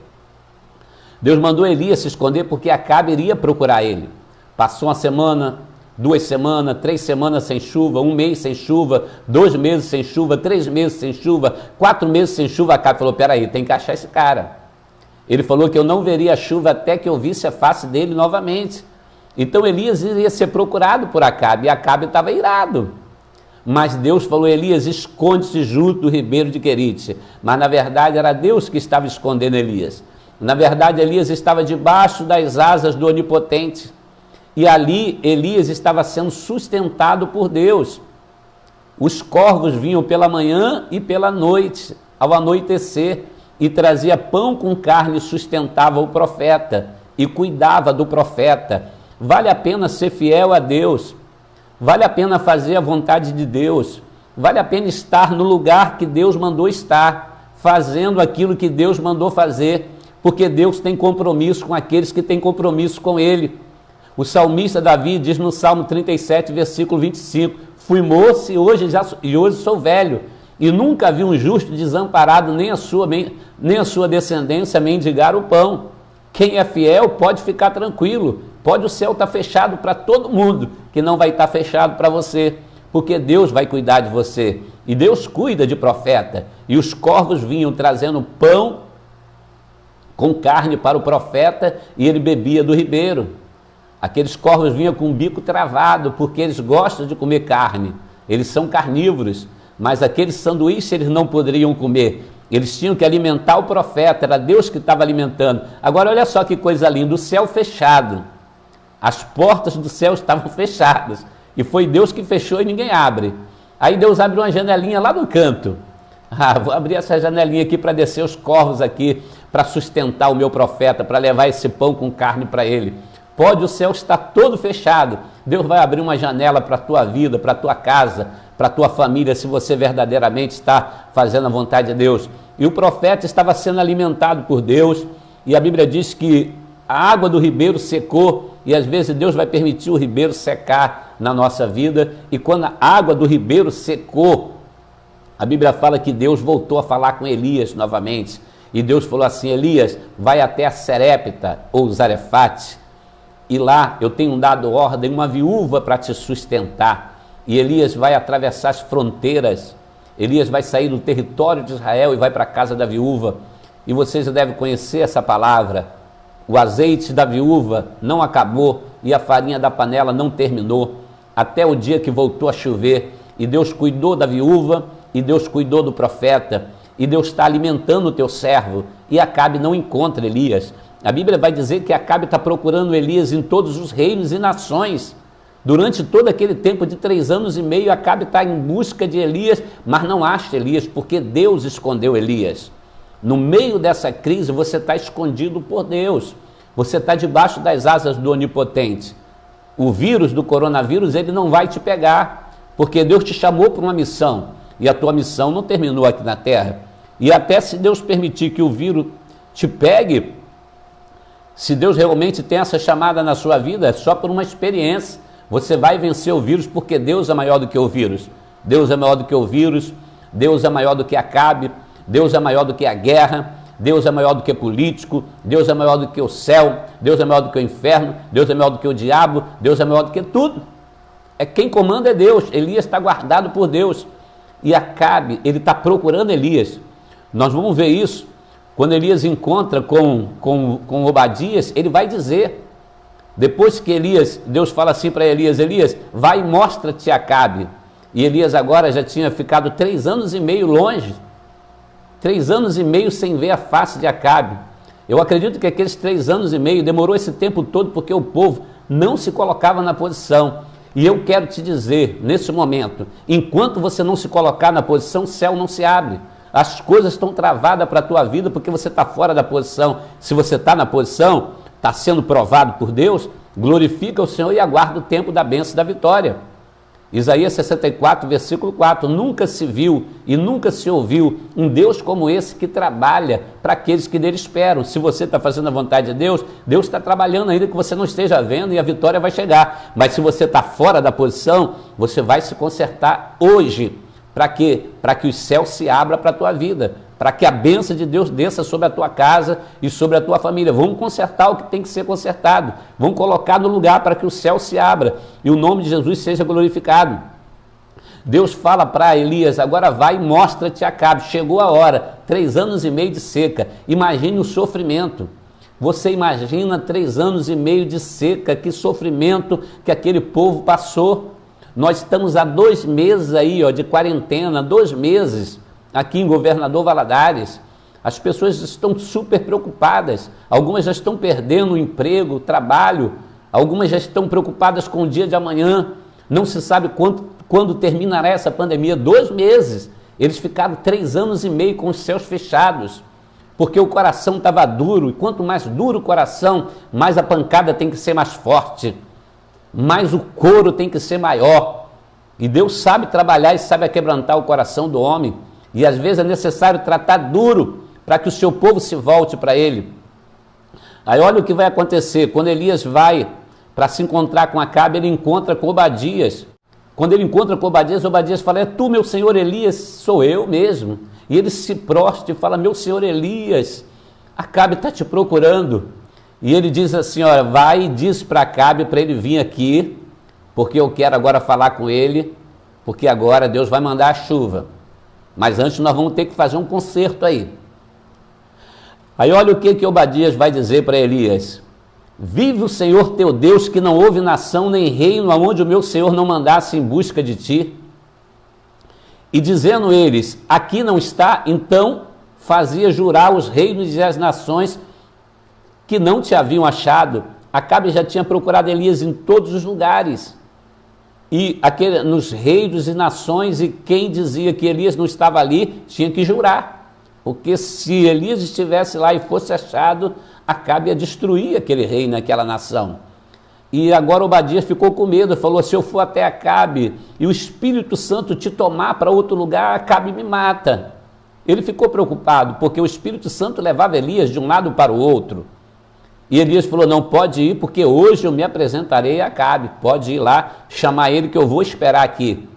Deus mandou Elias se esconder porque Acabe iria procurar ele. Passou uma semana, 2 semanas, 3 semanas sem chuva, 1 mês sem chuva, 2 meses sem chuva, 3 meses sem chuva, 4 meses sem chuva. Acabe falou: peraí, tem que achar esse cara. Ele falou que eu não veria a chuva até que eu visse a face dele novamente. Então Elias iria ser procurado por Acabe, e Acabe estava irado. Mas Deus falou: Elias, esconde-se junto do ribeiro de Querite. Mas na verdade era Deus que estava escondendo Elias. Na verdade Elias estava debaixo das asas do Onipotente. E ali Elias estava sendo sustentado por Deus. Os corvos vinham pela manhã e pela noite, ao anoitecer, e trazia pão com carne e sustentava o profeta e cuidava do profeta. Vale a pena ser fiel a Deus, vale a pena fazer a vontade de Deus, vale a pena estar no lugar que Deus mandou estar, fazendo aquilo que Deus mandou fazer, porque Deus tem compromisso com aqueles que têm compromisso com Ele. O salmista Davi diz no Salmo 37, versículo 25, fui moço e hoje sou velho, e nunca vi um justo desamparado, nem a sua descendência mendigar o pão. Quem é fiel pode ficar tranquilo, pode o céu estar fechado para todo mundo, que não vai estar fechado para você, porque Deus vai cuidar de você, e Deus cuida de profeta. E os corvos vinham trazendo pão com carne para o profeta, e ele bebia do ribeiro. Aqueles corvos vinham com o bico travado, porque eles gostam de comer carne, eles são carnívoros, mas aqueles sanduíches eles não poderiam comer, eles tinham que alimentar o profeta, era Deus que estava alimentando. Agora olha só que coisa linda, o céu fechado, as portas do céu estavam fechadas, e foi Deus que fechou e ninguém abre. Aí Deus abre uma janelinha lá no canto. Vou abrir essa janelinha aqui para descer os corvos aqui, para sustentar o meu profeta, para levar esse pão com carne para ele. Pode o céu estar todo fechado, Deus vai abrir uma janela para a tua vida, para a tua casa, para a tua família, se você verdadeiramente está fazendo a vontade de Deus. E o profeta estava sendo alimentado por Deus, e a Bíblia diz que a água do ribeiro secou, e às vezes Deus vai permitir o ribeiro secar na nossa vida, e quando a água do ribeiro secou, a Bíblia fala que Deus voltou a falar com Elias novamente, e Deus falou assim: Elias, vai até a Serepta, ou Zarefate, e lá eu tenho dado ordem, uma viúva para te sustentar. E Elias vai atravessar as fronteiras, Elias vai sair do território de Israel e vai para a casa da viúva. E vocês devem conhecer essa palavra: o azeite da viúva não acabou e a farinha da panela não terminou, até o dia que voltou a chover. E Deus cuidou da viúva, e Deus cuidou do profeta, e Deus está alimentando o teu servo. E Acabe não encontra Elias. A Bíblia vai dizer que Acabe está procurando Elias em todos os reinos e nações, Durante todo aquele tempo de 3 anos e meio, Acabe está em busca de Elias, mas não acha Elias, porque Deus escondeu Elias. No meio dessa crise, você está escondido por Deus. Você está debaixo das asas do Onipotente. O vírus do coronavírus, ele não vai te pegar, porque Deus te chamou para uma missão, e a tua missão não terminou aqui na Terra. E até se Deus permitir que o vírus te pegue, se Deus realmente tem essa chamada na sua vida, é só por uma experiência. Você vai vencer o vírus, porque Deus é maior do que o vírus. Deus é maior do que o vírus, Deus é maior do que Acabe, Deus é maior do que a guerra, Deus é maior do que político, Deus é maior do que o céu, Deus é maior do que o inferno, Deus é maior do que o diabo, Deus é maior do que tudo. Quem comanda é Deus. Elias está guardado por Deus. E Acabe, ele está procurando Elias. Nós vamos ver isso. Quando Elias encontra com Obadias, ele vai dizer, depois que Deus fala assim para Elias, Elias, vai e mostra-te a Acabe. E Elias agora já tinha ficado 3 anos e meio longe, 3 anos e meio sem ver a face de Acabe. Eu acredito que aqueles 3 anos e meio demorou esse tempo todo porque o povo não se colocava na posição. E eu quero te dizer, nesse momento, enquanto você não se colocar na posição, o céu não se abre. As coisas estão travadas para a tua vida porque você está fora da posição. Se você está na posição, está sendo provado por Deus, glorifica o Senhor e aguarda o tempo da bênção e da vitória. Isaías 64, versículo 4, nunca se viu e nunca se ouviu um Deus como esse que trabalha para aqueles que dele esperam. Se você está fazendo a vontade de Deus, Deus está trabalhando ainda que você não esteja vendo e a vitória vai chegar. Mas se você está fora da posição, você vai se consertar hoje. Para quê? Para que o céu se abra para a tua vida, para que a bênção de Deus desça sobre a tua casa e sobre a tua família. Vamos consertar o que tem que ser consertado, vamos colocar no lugar para que o céu se abra e o nome de Jesus seja glorificado. Deus fala para Elias, agora vai e mostra-te a Acabe. Chegou a hora, 3 anos e meio de seca. Imagine o sofrimento. Você imagina 3 anos e meio de seca, que sofrimento que aquele povo passou. Nós estamos há 2 meses aí, de quarentena, 2 meses aqui em Governador Valadares. As pessoas estão super preocupadas, algumas já estão perdendo o emprego, o trabalho, algumas já estão preocupadas com o dia de amanhã, não se sabe quando terminará essa pandemia. 2 meses, eles ficaram 3 anos e meio com os céus fechados, porque o coração estava duro, e quanto mais duro o coração, mais a pancada tem que ser mais forte, mais o couro tem que ser maior. E Deus sabe trabalhar e sabe quebrantar o coração do homem. E às vezes é necessário tratar duro para que o seu povo se volte para ele. Aí olha o que vai acontecer. Quando Elias vai para se encontrar com Acabe, ele encontra com Obadias. Quando ele encontra com Obadias, Obadias fala, é tu, meu senhor Elias? Sou eu mesmo. E ele se prostra e fala, meu senhor Elias, Acabe está te procurando. E ele diz assim, olha, vai e diz para Acabe para ele vir aqui, porque eu quero agora falar com ele, porque agora Deus vai mandar a chuva. Mas antes nós vamos ter que fazer um concerto aí. Aí olha o que Obadias vai dizer para Elias. Vive o Senhor teu Deus, que não houve nação nem reino aonde o meu Senhor não mandasse em busca de ti. E dizendo eles, aqui não está, então fazia jurar os reinos e as nações que não te haviam achado. Acabe já tinha procurado Elias em todos os lugares, e nos reinos e nações, e quem dizia que Elias não estava ali, tinha que jurar, porque se Elias estivesse lá e fosse achado, Acabe ia destruir aquele reino, aquela nação. E agora Obadias ficou com medo, falou, se eu for até Acabe, e o Espírito Santo te tomar para outro lugar, Acabe me mata. Ele ficou preocupado, porque o Espírito Santo levava Elias de um lado para o outro. E Elias falou, não, pode ir, porque hoje eu me apresentarei a Acabe, pode ir lá, chamar ele que eu vou esperar aqui.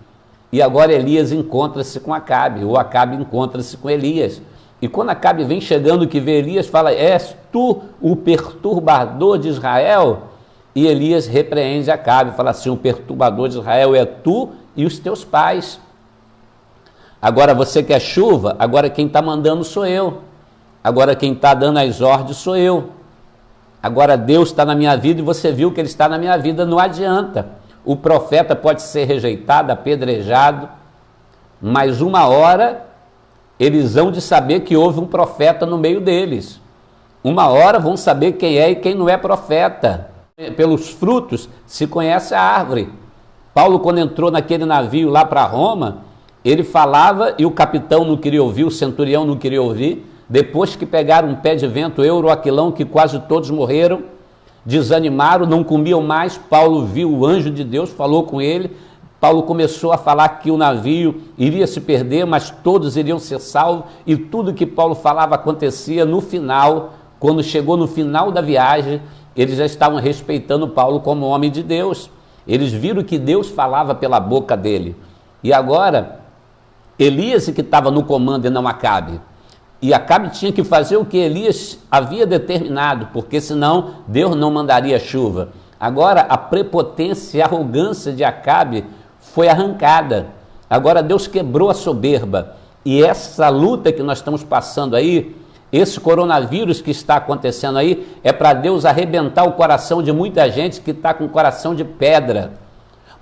E agora Elias encontra-se com Acabe, ou Acabe encontra-se com Elias. E quando Acabe vem chegando, que vê Elias, fala, és tu o perturbador de Israel? E Elias repreende Acabe, fala assim, o perturbador de Israel é tu e os teus pais. Agora você quer chuva? Agora quem está mandando sou eu. Agora quem está dando as ordens sou eu. Agora Deus está na minha vida e você viu que Ele está na minha vida, não adianta. O profeta pode ser rejeitado, apedrejado, mas uma hora eles vão de saber que houve um profeta no meio deles. Uma hora vão saber quem é e quem não é profeta. Pelos frutos se conhece a árvore. Paulo, quando entrou naquele navio lá para Roma, ele falava e o capitão não queria ouvir, o centurião não queria ouvir. Depois que pegaram um pé de vento, Euroaquilão, que quase todos morreram, desanimaram, não comiam mais. Paulo viu o anjo de Deus, falou com ele. Paulo começou a falar que o navio iria se perder, mas todos iriam ser salvos. E tudo que Paulo falava acontecia no final. Quando chegou no final da viagem, eles já estavam respeitando Paulo como homem de Deus. Eles viram que Deus falava pela boca dele. E agora, Elias que estava no comando e não Acabe. E Acabe tinha que fazer o que Elias havia determinado, porque senão Deus não mandaria chuva. Agora a prepotência e a arrogância de Acabe foi arrancada. Agora Deus quebrou a soberba. E essa luta que nós estamos passando aí, esse coronavírus que está acontecendo aí, é para Deus arrebentar o coração de muita gente que está com coração de pedra.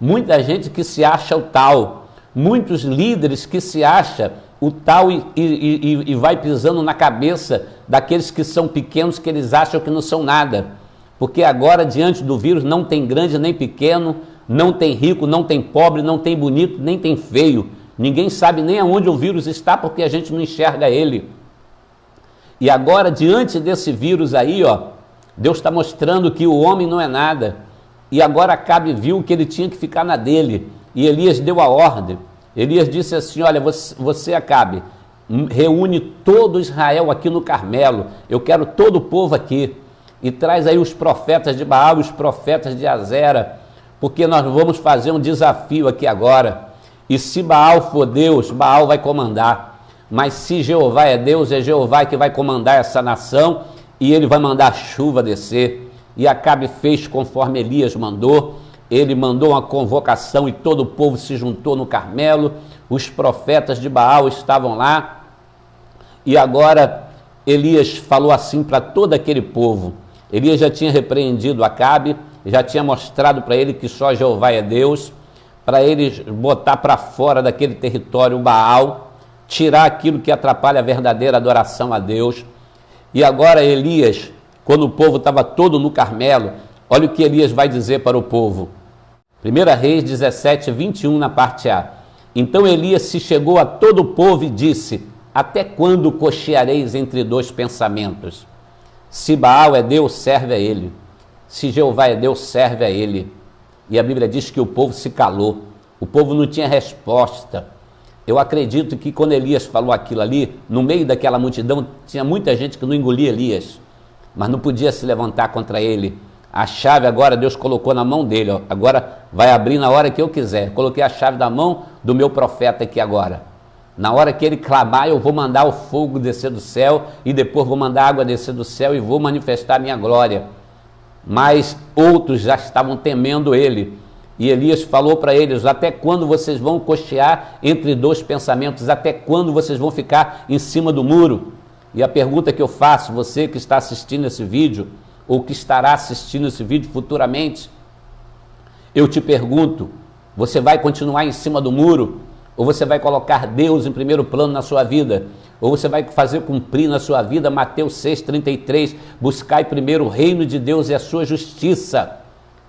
Muita gente que se acha o tal. Muitos líderes que se acham o tal e vai pisando na cabeça daqueles que são pequenos, que eles acham que não são nada. Porque agora, diante do vírus, não tem grande nem pequeno, não tem rico, não tem pobre, não tem bonito, nem tem feio. Ninguém sabe nem aonde o vírus está, porque a gente não enxerga ele. E agora, diante desse vírus aí, ó, Deus está mostrando que o homem não é nada. E agora Acabe viu que ele tinha que ficar na dele. E Elias deu a ordem. Elias disse assim, olha, você Acabe, reúne todo Israel aqui no Carmelo, eu quero todo o povo aqui, e traz aí os profetas de Baal, os profetas de Azera, porque nós vamos fazer um desafio aqui agora, e se Baal for Deus, Baal vai comandar, mas se Jeová é Deus, é Jeová que vai comandar essa nação, e ele vai mandar a chuva descer. E Acabe fez conforme Elias mandou. Ele mandou uma convocação e todo o povo se juntou no Carmelo. Os profetas de Baal estavam lá. E agora Elias falou assim para todo aquele povo. Elias já tinha repreendido Acabe, já tinha mostrado para ele que só Jeová é Deus, para eles botar para fora daquele território Baal, tirar aquilo que atrapalha a verdadeira adoração a Deus. E agora Elias, quando o povo estava todo no Carmelo, olha o que Elias vai dizer para o povo. 1 Reis 17, 21 na parte A. Então Elias se chegou a todo o povo e disse, até quando cocheareis entre dois pensamentos? Se Baal é Deus, serve a ele. Se Jeová é Deus, serve a ele. E a Bíblia diz que o povo se calou. O povo não tinha resposta. Eu acredito que quando Elias falou aquilo ali, no meio daquela multidão, tinha muita gente que não engolia Elias, mas não podia se levantar contra ele. A chave agora Deus colocou na mão dele, ó. Agora vai abrir na hora que eu quiser. Coloquei a chave na mão do meu profeta aqui agora. Na hora que ele clamar, eu vou mandar o fogo descer do céu e depois vou mandar a água descer do céu e vou manifestar a minha glória. Mas outros já estavam temendo ele. E Elias falou para eles, até quando vocês vão cochear entre dois pensamentos? Até quando vocês vão ficar em cima do muro? E a pergunta que eu faço, você que está assistindo esse vídeo, ou que estará assistindo esse vídeo futuramente, eu te pergunto, você vai continuar em cima do muro? Ou você vai colocar Deus em primeiro plano na sua vida? Ou você vai fazer cumprir na sua vida Mateus 6,33, buscai primeiro o reino de Deus e a sua justiça,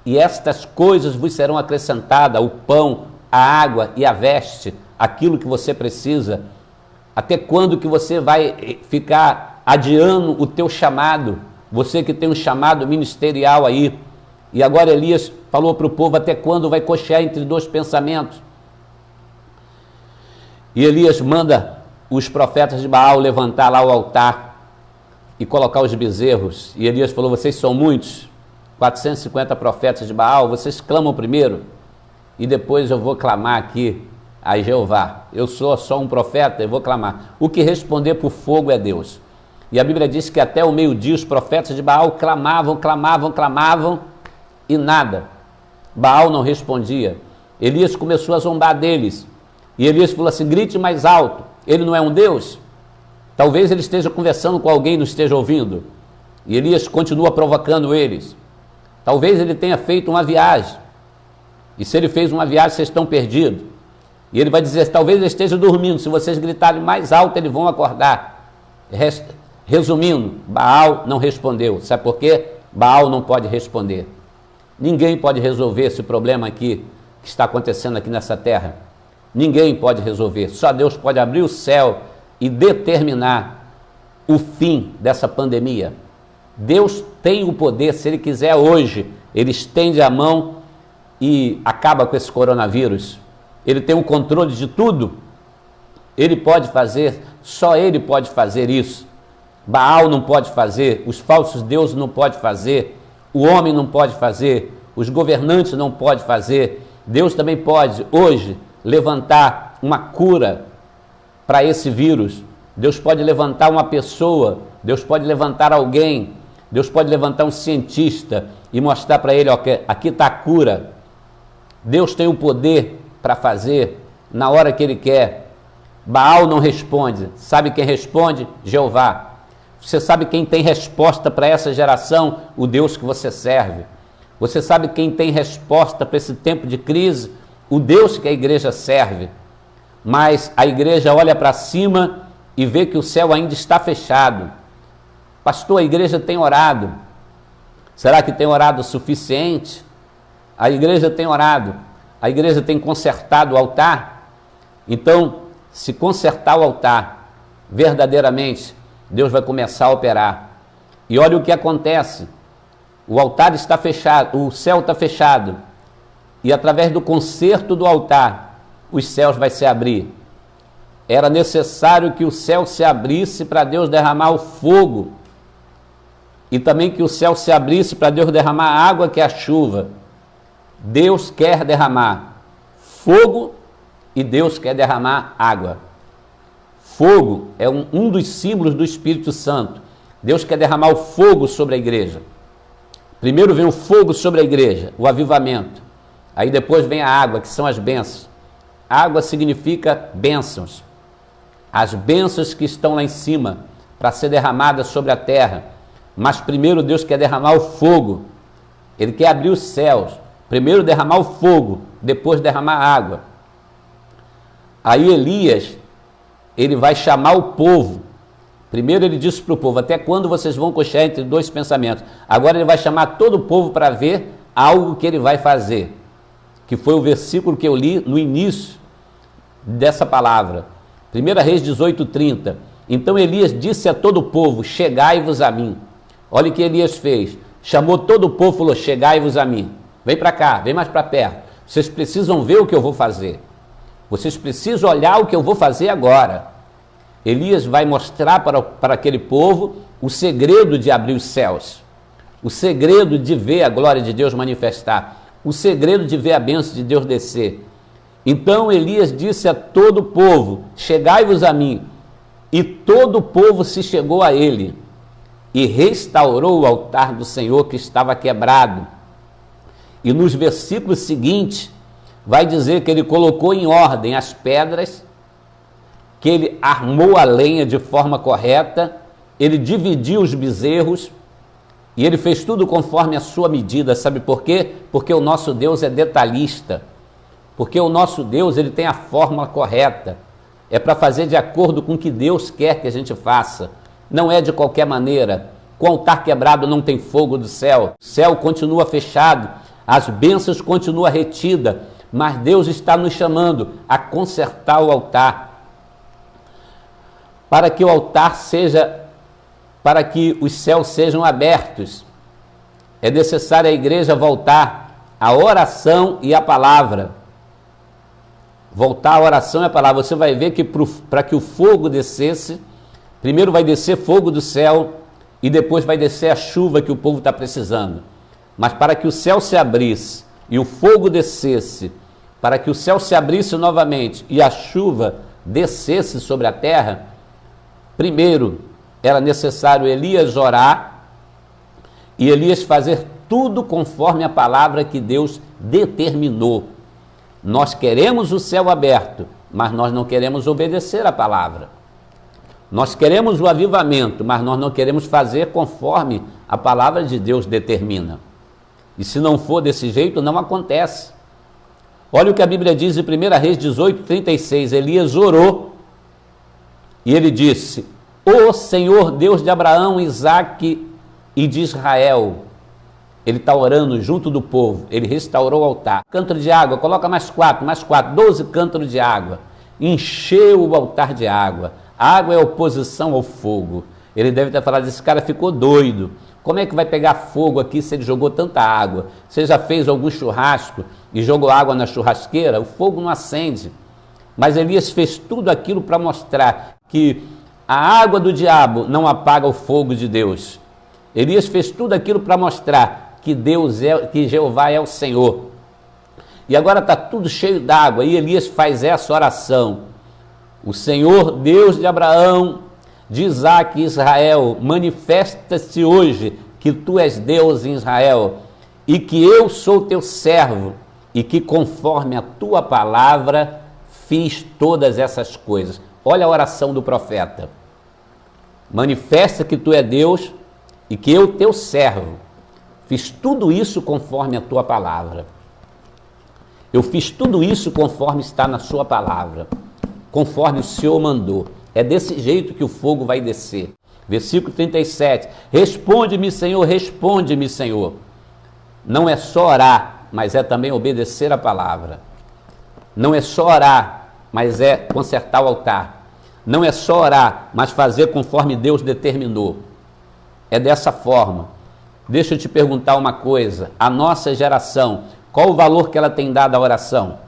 e estas coisas vos serão acrescentadas, o pão, a água e a veste, aquilo que você precisa. Até quando que você vai ficar adiando o teu chamado? Você que tem um chamado ministerial aí. E agora Elias falou para o povo, até quando vai cochear entre dois pensamentos? E Elias manda os profetas de Baal levantar lá o altar e colocar os bezerros. E Elias falou, vocês são muitos, 450 profetas de Baal, vocês clamam primeiro e depois eu vou clamar aqui a Jeová. Eu sou só um profeta, eu vou clamar. O que responder por fogo é Deus. E a Bíblia diz que até o meio-dia os profetas de Baal clamavam e nada. Baal não respondia. Elias começou a zombar deles. E Elias falou assim, grite mais alto. Ele não é um Deus? Talvez ele esteja conversando com alguém e não esteja ouvindo. E Elias continua provocando eles. Talvez ele tenha feito uma viagem. E se ele fez uma viagem, vocês estão perdidos. E ele vai dizer, talvez ele esteja dormindo. Se vocês gritarem mais alto, eles vão acordar. Resumindo, Baal não respondeu. Sabe por quê? Baal não pode responder. Ninguém pode resolver esse problema aqui que está acontecendo aqui nessa terra. Ninguém pode resolver. Só Deus pode abrir o céu e determinar o fim dessa pandemia. Deus tem o poder, se Ele quiser hoje, Ele estende a mão e acaba com esse coronavírus. Ele tem o controle de tudo. Ele pode fazer, só Ele pode fazer isso. Baal não pode fazer, os falsos deuses não podem fazer, o homem não pode fazer, os governantes não podem fazer. Deus também pode, hoje, levantar uma cura para esse vírus. Deus pode levantar uma pessoa, Deus pode levantar alguém, Deus pode levantar um cientista e mostrar para ele, ó, aqui está a cura. Deus tem o poder para fazer na hora que Ele quer. Baal não responde. Sabe quem responde? Jeová. Você sabe quem tem resposta para essa geração? O Deus que você serve. Você sabe quem tem resposta para esse tempo de crise? O Deus que a igreja serve. Mas a igreja olha para cima e vê que o céu ainda está fechado. Pastor, a igreja tem orado. Será que tem orado o suficiente? A igreja tem orado. A igreja tem consertado o altar. Então, se consertar o altar verdadeiramente, Deus vai começar a operar. E olha o que acontece. O altar está fechado, o céu está fechado. E através do conserto do altar, os céus vão se abrir. Era necessário que o céu se abrisse para Deus derramar o fogo. E também que o céu se abrisse para Deus derramar a água que é a chuva. Deus quer derramar fogo e Deus quer derramar água. Fogo é um dos símbolos do Espírito Santo. Deus quer derramar o fogo sobre a igreja. Primeiro vem o fogo sobre a igreja, o avivamento. Aí depois vem a água, que são as bênçãos. Água significa bênçãos. As bênçãos que estão lá em cima, para ser derramadas sobre a terra. Mas primeiro Deus quer derramar o fogo. Ele quer abrir os céus. Primeiro derramar o fogo, depois derramar a água. Aí Elias, ele vai chamar o povo. Primeiro ele disse para o povo, até quando vocês vão cochear entre dois pensamentos? Agora ele vai chamar todo o povo para ver algo que ele vai fazer. Que foi o versículo que eu li no início dessa palavra. 1 Reis 18:30. Então Elias disse a todo o povo, chegai-vos a mim. Olha o que Elias fez. Chamou todo o povo e falou, chegai-vos a mim. Vem para cá, vem mais para perto. Vocês precisam ver o que eu vou fazer. Vocês precisam olhar o que eu vou fazer agora. Elias vai mostrar para aquele povo o segredo de abrir os céus. O segredo de ver a glória de Deus manifestar. O segredo de ver a bênção de Deus descer. Então Elias disse a todo o povo, chegai-vos a mim. E todo o povo se chegou a ele. E restaurou o altar do Senhor que estava quebrado. E nos versículos seguintes, vai dizer que ele colocou em ordem as pedras, que ele armou a lenha de forma correta, ele dividiu os bezerros, e ele fez tudo conforme a sua medida. Sabe por quê? Porque o nosso Deus é detalhista. Porque o nosso Deus, ele tem a fórmula correta. É para fazer de acordo com o que Deus quer que a gente faça. Não é de qualquer maneira. Com o altar quebrado não tem fogo do céu. O céu continua fechado. As bênçãos continuam retidas. Mas Deus está nos chamando a consertar o altar. Para que o altar seja... Para que os céus sejam abertos. É necessário a igreja voltar à oração e à palavra. Voltar à oração e à palavra. Você vai ver que para que o fogo descesse, primeiro vai descer fogo do céu e depois vai descer a chuva que o povo está precisando. Mas para que o céu se abrisse e o fogo descesse, para que o céu se abrisse novamente e a chuva descesse sobre a terra, primeiro era necessário Elias orar e Elias fazer tudo conforme a palavra que Deus determinou. Nós queremos o céu aberto, mas nós não queremos obedecer a palavra. Nós queremos o avivamento, mas nós não queremos fazer conforme a palavra de Deus determina. E se não for desse jeito, não acontece. Olha o que a Bíblia diz em 1 Reis 18:36. Elias orou e ele disse: Ó Senhor Deus de Abraão, Isaque e de Israel, Ele está orando junto do povo, ele restaurou o altar. Cântaro de água, coloca mais 4, 12 cântaros de água. Encheu o altar de água. A água é oposição ao fogo. Ele deve ter falado, esse cara ficou doido. Como é que vai pegar fogo aqui se ele jogou tanta água? Você já fez algum churrasco e jogou água na churrasqueira? O fogo não acende. Mas Elias fez tudo aquilo para mostrar que a água do diabo não apaga o fogo de Deus. Elias fez tudo aquilo para mostrar que que Jeová é o Senhor. E agora está tudo cheio d'água, e Elias faz essa oração. O Senhor, Deus de Abraão, de Isaque e Israel, manifesta-se hoje que tu és Deus em Israel, e que eu sou teu servo, e que conforme a tua palavra fiz todas essas coisas. Olha a oração do profeta. Manifesta que tu és Deus, e que eu, teu servo, fiz tudo isso conforme a tua palavra. Eu fiz tudo isso conforme está na sua palavra, conforme o Senhor mandou. É desse jeito que o fogo vai descer. Versículo 37. Responde-me, Senhor, responde-me, Senhor. Não é só orar, mas é também obedecer a palavra. Não é só orar, mas é consertar o altar. Não é só orar, mas fazer conforme Deus determinou. É dessa forma. Deixa eu te perguntar uma coisa. A nossa geração, qual o valor que ela tem dado à oração?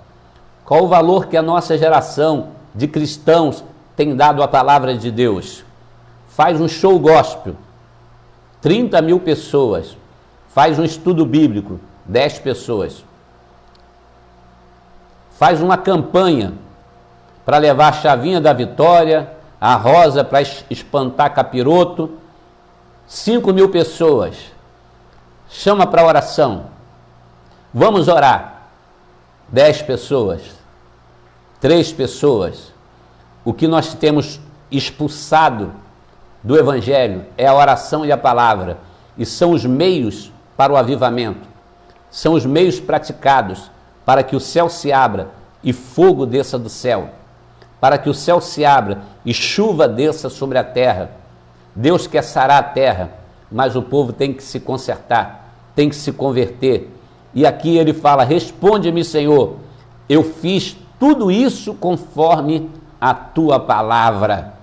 Qual o valor que a nossa geração de cristãos tem dado à palavra de Deus? Faz um show gospel, 30 mil pessoas. Faz um estudo bíblico, 10 pessoas. Faz uma campanha para levar a chavinha da vitória, a rosa para espantar capiroto, 5 mil pessoas. Chama para oração. Vamos orar. 10 pessoas. 3 pessoas. O que nós temos expulsado do Evangelho é a oração e a palavra. E são os meios para o avivamento. São os meios praticados para que o céu se abra e fogo desça do céu. Para que o céu se abra e chuva desça sobre a terra. Deus quer sarar a terra, mas o povo tem que se consertar, tem que se converter. E aqui ele fala, responde-me, Senhor, eu fiz tudo isso conforme a tua palavra.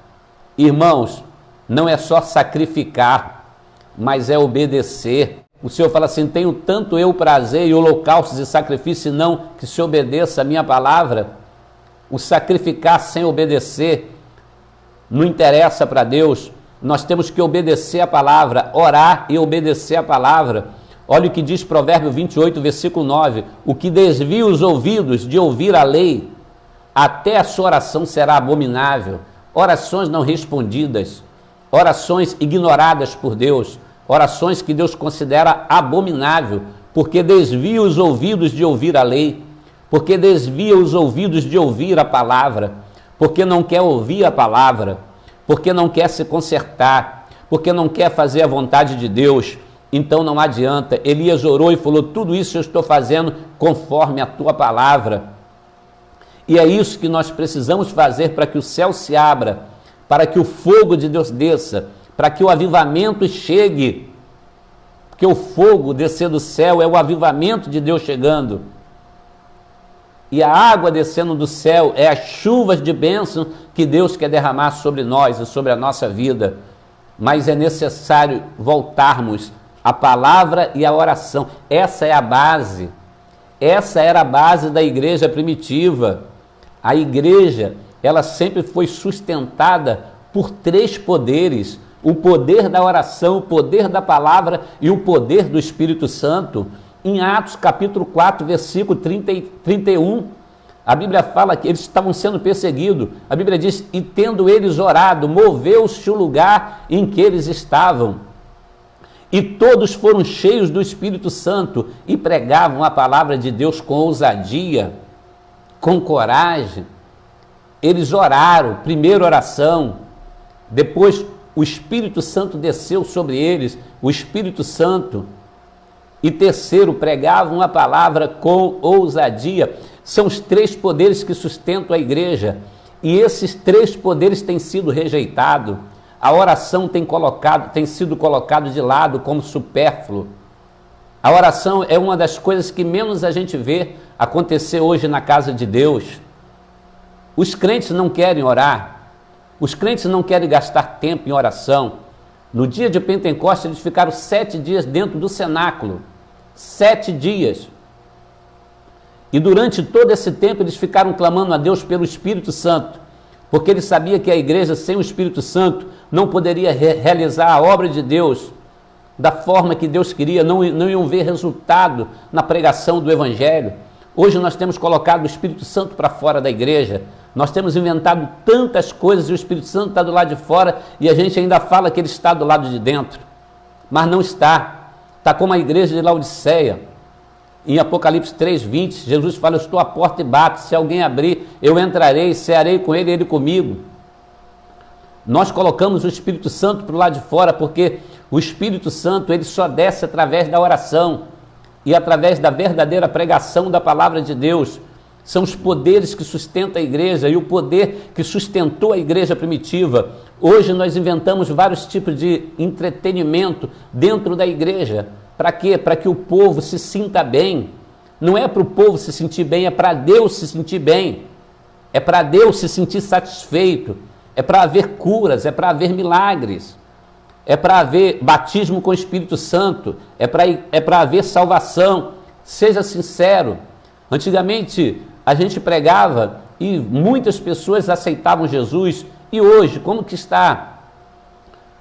Irmãos, não é só sacrificar, mas é obedecer. O Senhor fala assim, tenho tanto eu prazer em holocaustos e sacrifício, não que se obedeça a minha palavra. O sacrificar sem obedecer não interessa para Deus. Nós temos que obedecer a palavra, orar e obedecer a palavra. Olha o que diz Provérbio 28, versículo 9. O que desvia os ouvidos de ouvir a lei, até a sua oração será abominável. Orações não respondidas, orações ignoradas por Deus, orações que Deus considera abominável, porque desvia os ouvidos de ouvir a lei, porque desvia os ouvidos de ouvir a palavra, porque não quer ouvir a palavra, porque não quer se consertar, porque não quer fazer a vontade de Deus. Então não adianta. Elias orou e falou, tudo isso eu estou fazendo conforme a tua palavra. E é isso que nós precisamos fazer para que o céu se abra, para que o fogo de Deus desça, para que o avivamento chegue. Porque o fogo descer do céu é o avivamento de Deus chegando. E a água descendo do céu é as chuvas de bênção que Deus quer derramar sobre nós e sobre a nossa vida. Mas é necessário voltarmos à palavra e à oração. Essa é a base. Essa era a base da igreja primitiva. A igreja, ela sempre foi sustentada por 3 poderes. O poder da oração, o poder da palavra e o poder do Espírito Santo. Em Atos capítulo 4, versículo 30 e 31, a Bíblia fala que eles estavam sendo perseguidos. A Bíblia diz, e tendo eles orado, moveu-se o lugar em que eles estavam. E todos foram cheios do Espírito Santo e pregavam a palavra de Deus com ousadia, com coragem. Eles oraram, primeiro oração, depois o Espírito Santo desceu sobre eles, o Espírito Santo. E terceiro, pregavam a palavra com ousadia. São os 3 poderes que sustentam a igreja. E esses 3 poderes têm sido rejeitados. A oração tem sido colocado de lado como supérfluo. A oração é uma das coisas que menos a gente vê acontecer hoje na casa de Deus. Os crentes não querem orar, os crentes não querem gastar tempo em oração. No dia de Pentecostes eles ficaram 7 dias dentro do cenáculo, 7 dias. E durante todo esse tempo eles ficaram clamando a Deus pelo Espírito Santo, porque eles sabiam que a igreja sem o Espírito Santo não poderia realizar a obra de Deus da forma que Deus queria, não iam ver resultado na pregação do Evangelho. Hoje nós temos colocado o Espírito Santo para fora da igreja, nós temos inventado tantas coisas e o Espírito Santo está do lado de fora e a gente ainda fala que ele está do lado de dentro, mas não está. Está como a igreja de Laodiceia. Em Apocalipse 3:20, Jesus fala: eu estou à porta e bato, se alguém abrir, eu entrarei, cearei com ele e ele comigo. Nós colocamos o Espírito Santo para o lado de fora, porque o Espírito Santo ele só desce através da oração e através da verdadeira pregação da palavra de Deus. São os poderes que sustentam a igreja e o poder que sustentou a igreja primitiva. Hoje nós inventamos vários tipos de entretenimento dentro da igreja. Para quê? Para que o povo se sinta bem. Não é para o povo se sentir bem, é para Deus se sentir bem. É para Deus se sentir satisfeito. É para haver curas, é para haver milagres. É para haver batismo com o Espírito Santo. É para haver salvação. Seja sincero. Antigamente a gente pregava e muitas pessoas aceitavam Jesus. E hoje, como que está?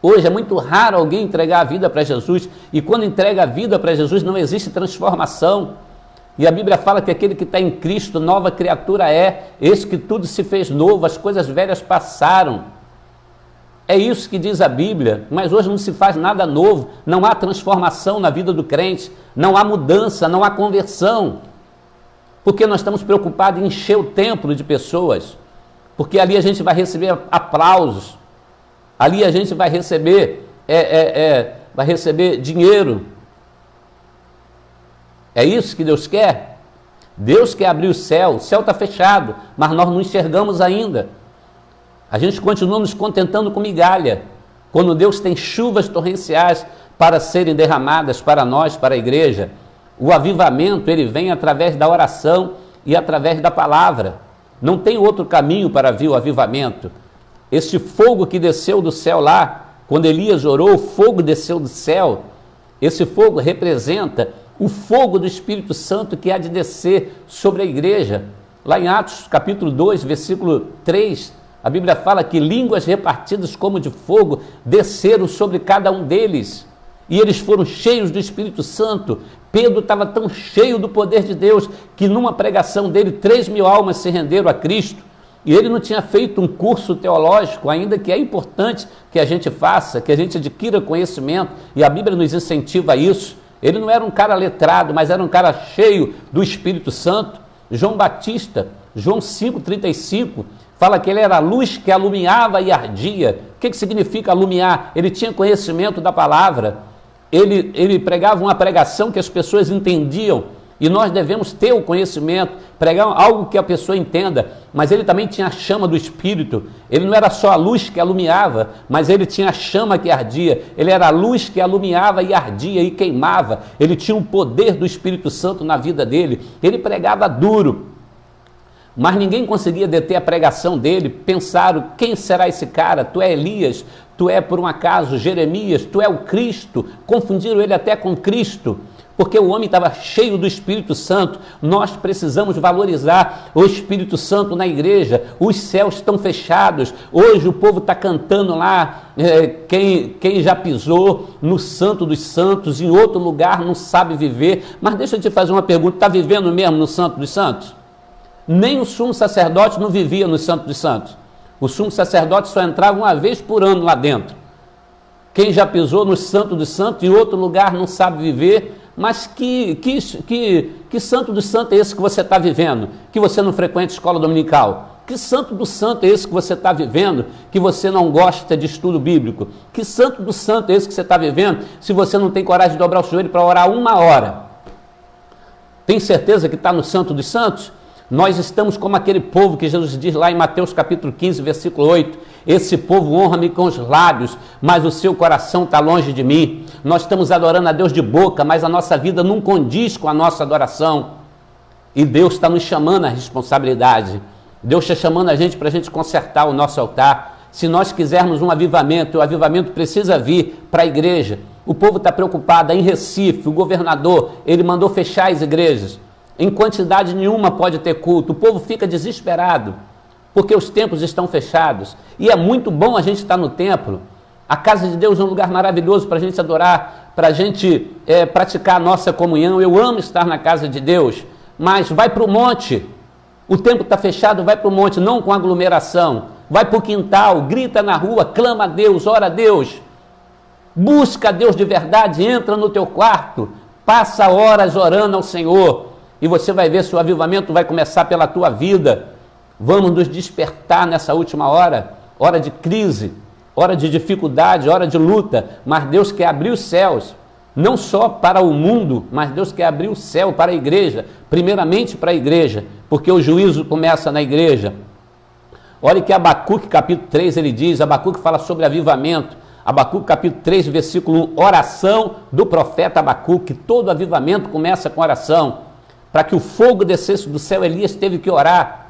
Hoje é muito raro alguém entregar a vida para Jesus, e quando entrega a vida para Jesus não existe transformação. E a Bíblia fala que aquele que está em Cristo, nova criatura é, eis que tudo se fez novo, as coisas velhas passaram. É isso que diz a Bíblia, mas hoje não se faz nada novo, não há transformação na vida do crente, não há mudança, não há conversão, porque nós estamos preocupados em encher o templo de pessoas, porque ali a gente vai receber aplausos, ali a gente vai receber, dinheiro. É isso que Deus quer? Deus quer abrir o céu está fechado, mas nós não enxergamos ainda. A gente continua nos contentando com migalha, quando Deus tem chuvas torrenciais para serem derramadas para nós, para a igreja. O avivamento, ele vem através da oração e através da palavra. Não tem outro caminho para vir o avivamento. Este fogo que desceu do céu lá, quando Elias orou, o fogo desceu do céu. Esse fogo representa o fogo do Espírito Santo que há de descer sobre a igreja. Lá em Atos capítulo 2, versículo 3, a Bíblia fala que línguas repartidas como de fogo desceram sobre cada um deles. E eles foram cheios do Espírito Santo. Pedro estava tão cheio do poder de Deus que numa pregação dele 3.000 almas se renderam a Cristo. E ele não tinha feito um curso teológico, ainda que é importante que a gente faça, que a gente adquira conhecimento, e a Bíblia nos incentiva a isso. Ele não era um cara letrado, mas era um cara cheio do Espírito Santo. João Batista, João 5,35, fala que ele era a luz que alumiava e ardia. O que significa alumiar? Ele tinha conhecimento da palavra, ele pregava uma pregação que as pessoas entendiam. E nós devemos ter o conhecimento, pregar algo que a pessoa entenda, mas ele também tinha a chama do Espírito. Ele não era só a luz que alumiava, mas ele tinha a chama que ardia. Ele era a luz que alumiava e ardia e queimava. Ele tinha o poder do Espírito Santo na vida dele. Ele pregava duro, mas ninguém conseguia deter a pregação dele. Pensaram: quem será esse cara? Tu é Elias, tu é por um acaso Jeremias, tu é o Cristo. Confundiram ele até com Cristo, porque o homem estava cheio do Espírito Santo. Nós precisamos valorizar o Espírito Santo na igreja. Os céus estão fechados. Hoje o povo está cantando lá, quem já pisou no Santo dos Santos, em outro lugar não sabe viver. Mas deixa eu te fazer uma pergunta: está vivendo mesmo no Santo dos Santos? Nem o sumo sacerdote não vivia no Santo dos Santos. O sumo sacerdote só entrava uma vez por ano lá dentro. Quem já pisou no Santo dos Santos, em outro lugar não sabe viver. Mas que santo do santo é esse que você está vivendo? Que você não frequenta escola dominical? Que santo do santo é esse que você está vivendo? Que você não gosta de estudo bíblico? Que santo do santo é esse que você está vivendo se você não tem coragem de dobrar o joelho para orar 1 hora? Tem certeza que está no santo dos santos? Nós estamos como aquele povo que Jesus diz lá em Mateus capítulo 15, versículo 8. esse povo honra-me com os lábios, mas o seu coração está longe de mim. Nós estamos adorando a Deus de boca, mas a nossa vida não condiz com a nossa adoração. E Deus está nos chamando à responsabilidade. Deus está chamando a gente para a gente consertar o nosso altar. Se nós quisermos um avivamento, o avivamento precisa vir para a igreja. O povo está preocupado. Em Recife, o governador, ele mandou fechar as igrejas. Em quantidade nenhuma pode ter culto. O povo fica desesperado, porque os templos estão fechados. E é muito bom a gente estar no templo. A casa de Deus é um lugar maravilhoso para a gente adorar, para a gente praticar a nossa comunhão. Eu amo estar na casa de Deus, mas vai para o monte. O templo está fechado, vai para o monte, não com aglomeração. Vai para o quintal, grita na rua, clama a Deus, ora a Deus. Busca a Deus de verdade, entra no teu quarto, passa horas orando ao Senhor. E você vai ver se o avivamento vai começar pela tua vida. Vamos nos despertar nessa última hora, hora de crise, hora de dificuldade, hora de luta. Mas Deus quer abrir os céus, não só para o mundo, mas Deus quer abrir o céu para a igreja, primeiramente para a igreja, porque o juízo começa na igreja. Olha que Abacuque capítulo 3 ele diz, Abacuque fala sobre avivamento, Abacuque capítulo 3 versículo 1, oração do profeta Abacuque. Todo avivamento começa com oração. Para que o fogo descesse do céu, Elias teve que orar.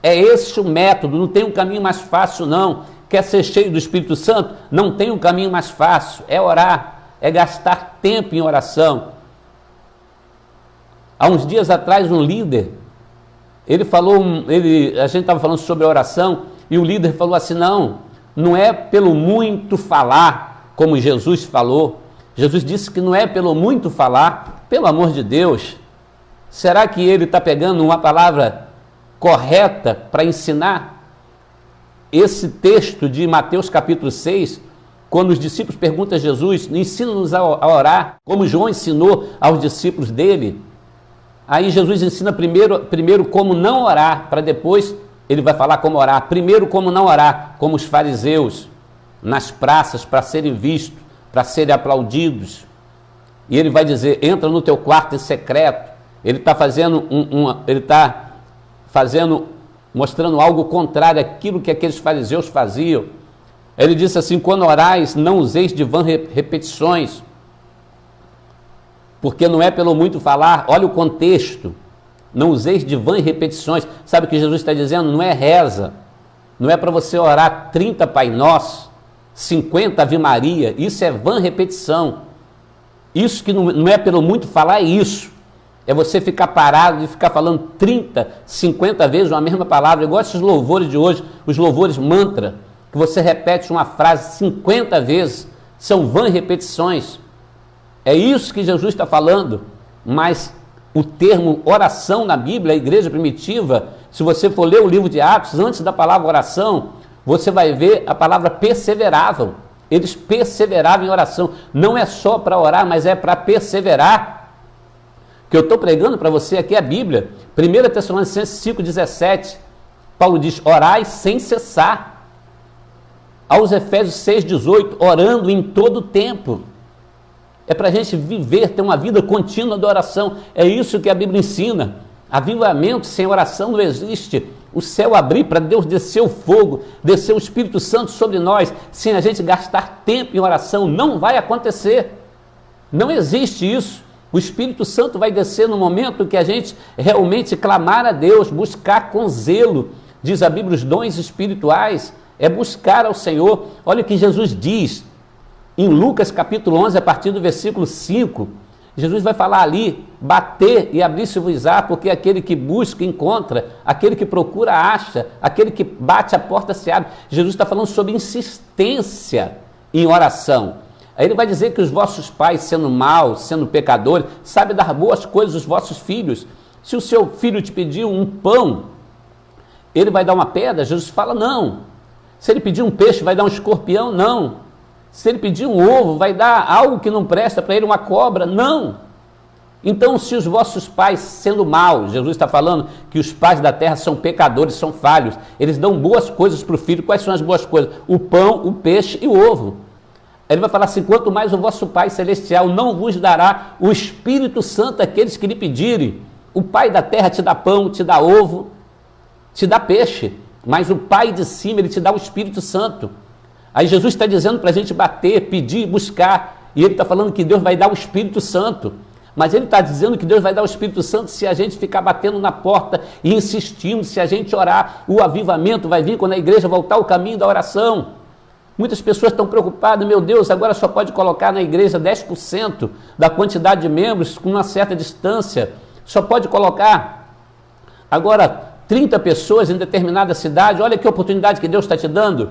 É esse o método, não tem um caminho mais fácil não. Quer ser cheio do Espírito Santo? Não tem um caminho mais fácil, é orar, é gastar tempo em oração. Há uns dias atrás um líder, ele falou, a gente estava falando sobre oração, e o líder falou assim, não é pelo muito falar, como Jesus falou. Jesus disse que não é pelo muito falar, pelo amor de Deus. Será que ele está pegando uma palavra correta para ensinar? Esse texto de Mateus capítulo 6, quando os discípulos perguntam a Jesus, ensina-nos a orar, como João ensinou aos discípulos dele. Aí Jesus ensina primeiro como não orar, para depois ele vai falar como orar. Primeiro como não orar, como os fariseus, nas praças, para serem vistos, para serem aplaudidos. E ele vai dizer, entra no teu quarto em secreto. Ele está mostrando algo contrário àquilo que aqueles fariseus faziam. Ele disse assim, quando orais, não useis de vãs repetições, porque não é pelo muito falar. Olha o contexto, não useis de vãs repetições. Sabe o que Jesus está dizendo? Não é reza, não é para você orar 30 Pai Nosso, 50 Ave Maria, isso é vã repetição. Isso que não é pelo muito falar, é isso. É você ficar parado e ficar falando 30, 50 vezes a mesma palavra, igual esses louvores de hoje, os louvores mantra, que você repete uma frase 50 vezes, são vãs repetições. É isso que Jesus está falando, mas o termo oração na Bíblia, a igreja primitiva, se você for ler o livro de Atos, antes da palavra oração, você vai ver a palavra perseveravam. Eles perseveravam em oração. Não é só para orar, mas é para perseverar. Que eu estou pregando para você aqui é a Bíblia. 1 Tessalonicenses 5,17, Paulo diz, orai sem cessar. Aos Efésios 6,18, orando em todo o tempo. É para a gente viver, ter uma vida contínua de oração. É isso que a Bíblia ensina. Avivamento sem oração não existe. O céu abrir para Deus descer o fogo, descer o Espírito Santo sobre nós, sem a gente gastar tempo em oração, não vai acontecer. Não existe isso. O Espírito Santo vai descer no momento que a gente realmente clamar a Deus, buscar com zelo. Diz a Bíblia, os dons espirituais é buscar ao Senhor. Olha o que Jesus diz em Lucas capítulo 11, a partir do versículo 5. Jesus vai falar ali, bater e abrir-se-vos-á, porque aquele que busca encontra, aquele que procura acha, aquele que bate a porta se abre. Jesus está falando sobre insistência em oração. Aí ele vai dizer que os vossos pais, sendo maus, sendo pecadores, sabem dar boas coisas aos vossos filhos. Se o seu filho te pedir um pão, ele vai dar uma pedra? Jesus fala, não. Se ele pedir um peixe, vai dar um escorpião? Não. Se ele pedir um ovo, vai dar algo que não presta para ele, uma cobra? Não. Então, se os vossos pais, sendo maus, Jesus está falando que os pais da terra são pecadores, são falhos, eles dão boas coisas para o filho. Quais são as boas coisas? O pão, o peixe e o ovo. Ele vai falar assim, quanto mais o vosso Pai Celestial não vos dará o Espírito Santo àqueles que lhe pedirem. O Pai da terra te dá pão, te dá ovo, te dá peixe, mas o Pai de cima, ele te dá o Espírito Santo. Aí Jesus está dizendo para a gente bater, pedir, buscar, e ele está falando que Deus vai dar o Espírito Santo. Mas ele está dizendo que Deus vai dar o Espírito Santo se a gente ficar batendo na porta e insistindo, se a gente orar. O avivamento vai vir quando a igreja voltar ao caminho da oração. Muitas pessoas estão preocupadas, meu Deus, agora só pode colocar na igreja 10% da quantidade de membros com uma certa distância. Só pode colocar agora 30 pessoas em determinada cidade. Olha que oportunidade que Deus está te dando.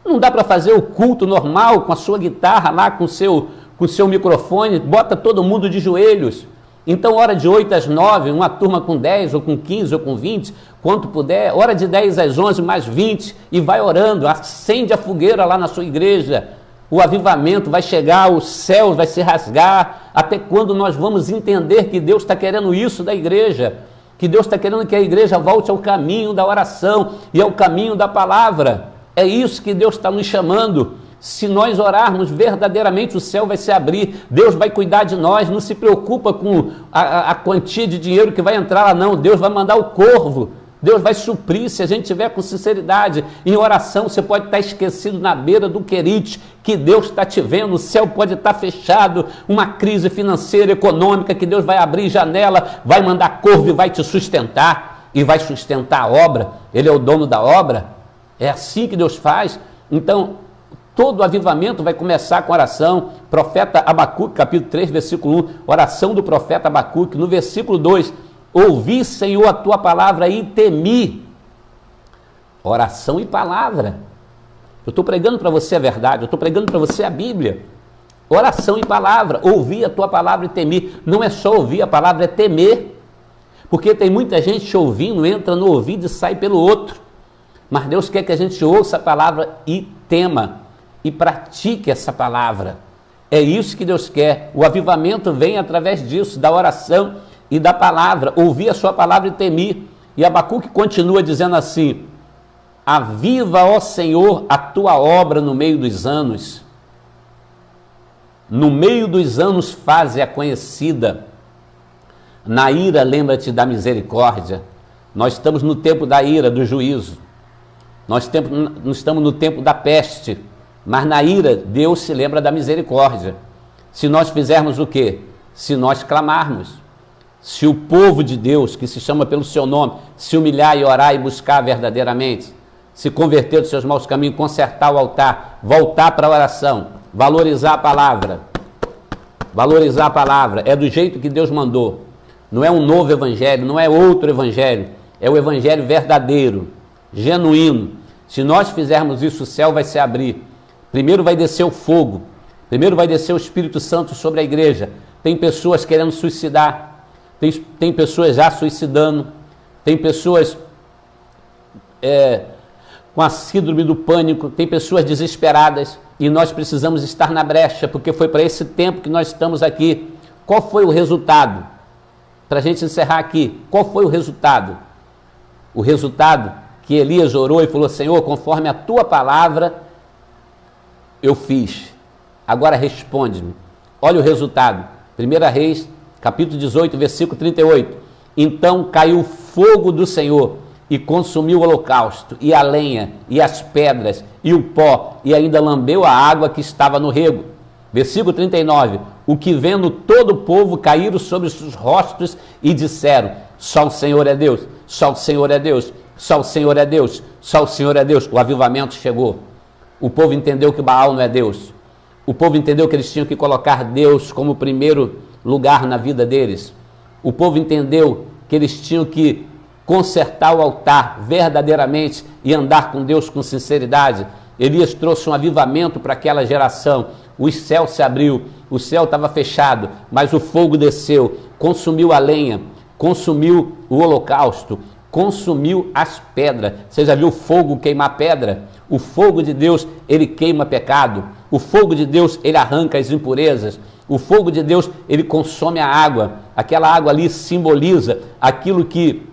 Não dá para fazer o culto normal com a sua guitarra lá, com o seu microfone, bota todo mundo de joelhos. Então, hora de 8 às 9, uma turma com 10, ou com 15, ou com 20, quanto puder, hora de 10 às 11, mais 20, e vai orando, acende a fogueira lá na sua igreja. O avivamento vai chegar, os céus vai se rasgar, até quando nós vamos entender que Deus está querendo isso da igreja, que Deus está querendo que a igreja volte ao caminho da oração e ao caminho da palavra. É isso que Deus está nos chamando. Se nós orarmos verdadeiramente, o céu vai se abrir, Deus vai cuidar de nós, não se preocupa com a quantia de dinheiro que vai entrar lá, não. Deus vai mandar o corvo, Deus vai suprir, se a gente tiver com sinceridade. Em oração, você pode estar esquecido na beira do querite, que Deus está te vendo, o céu pode estar fechado, uma crise financeira, econômica, que Deus vai abrir janela, vai mandar corvo e vai te sustentar, e vai sustentar a obra. Ele é o dono da obra, é assim que Deus faz. Então, todo o avivamento vai começar com oração. Profeta Abacuque, capítulo 3, versículo 1, oração do profeta Abacuque. No versículo 2, ouvi, Senhor, a tua palavra e temi. Oração e palavra. Eu estou pregando para você a verdade, eu estou pregando para você a Bíblia. Oração e palavra, ouvi a tua palavra e temi. Não é só ouvir a palavra, é temer. Porque tem muita gente te ouvindo, entra no ouvido e sai pelo outro. Mas Deus quer que a gente ouça a palavra e tema. E pratique essa palavra. É isso que Deus quer. O avivamento vem através disso, da oração e da palavra. Ouvir a sua palavra e temer. E Abacuque continua dizendo assim: aviva, ó Senhor, a tua obra no meio dos anos. No meio dos anos faze-a conhecida. Na ira lembra-te da misericórdia. Nós estamos no tempo da ira, do juízo. Nós estamos no tempo da peste. Mas na ira, Deus se lembra da misericórdia. Se nós fizermos o quê? Se nós clamarmos. Se o povo de Deus, que se chama pelo seu nome, se humilhar e orar e buscar verdadeiramente, se converter dos seus maus caminhos, consertar o altar, voltar para a oração, valorizar a palavra. Valorizar a palavra. É do jeito que Deus mandou. Não é um novo evangelho, não é outro evangelho. É o evangelho verdadeiro, genuíno. Se nós fizermos isso, o céu vai se abrir. Primeiro vai descer o fogo, primeiro vai descer o Espírito Santo sobre a igreja. Tem pessoas querendo suicidar, tem pessoas já suicidando, tem pessoas com a síndrome do pânico, tem pessoas desesperadas, e nós precisamos estar na brecha, porque foi para esse tempo que nós estamos aqui. Qual foi o resultado? Para a gente encerrar aqui, qual foi o resultado? O resultado que Elias orou e falou: Senhor, conforme a tua palavra, eu fiz. Agora responde-me. Olha o resultado. 1 Reis, capítulo 18, versículo 38. Então caiu fogo do Senhor e consumiu o holocausto, e a lenha, e as pedras, e o pó, e ainda lambeu a água que estava no rego. Versículo 39. O que vendo todo o povo caíram sobre os seus rostos e disseram: só o Senhor é Deus, só o Senhor é Deus, só o Senhor é Deus, só o Senhor é Deus. O avivamento chegou. O povo entendeu que Baal não é Deus. O povo entendeu que eles tinham que colocar Deus como primeiro lugar na vida deles. O povo entendeu que eles tinham que consertar o altar verdadeiramente e andar com Deus com sinceridade. Elias trouxe um avivamento para aquela geração. O céu se abriu, o céu estava fechado, mas o fogo desceu, consumiu a lenha, consumiu o holocausto, consumiu as pedras. Você já viu fogo queimar pedra? O fogo de Deus, ele queima pecado. O fogo de Deus, ele arranca as impurezas. O fogo de Deus, ele consome a água. Aquela água ali simboliza aquilo que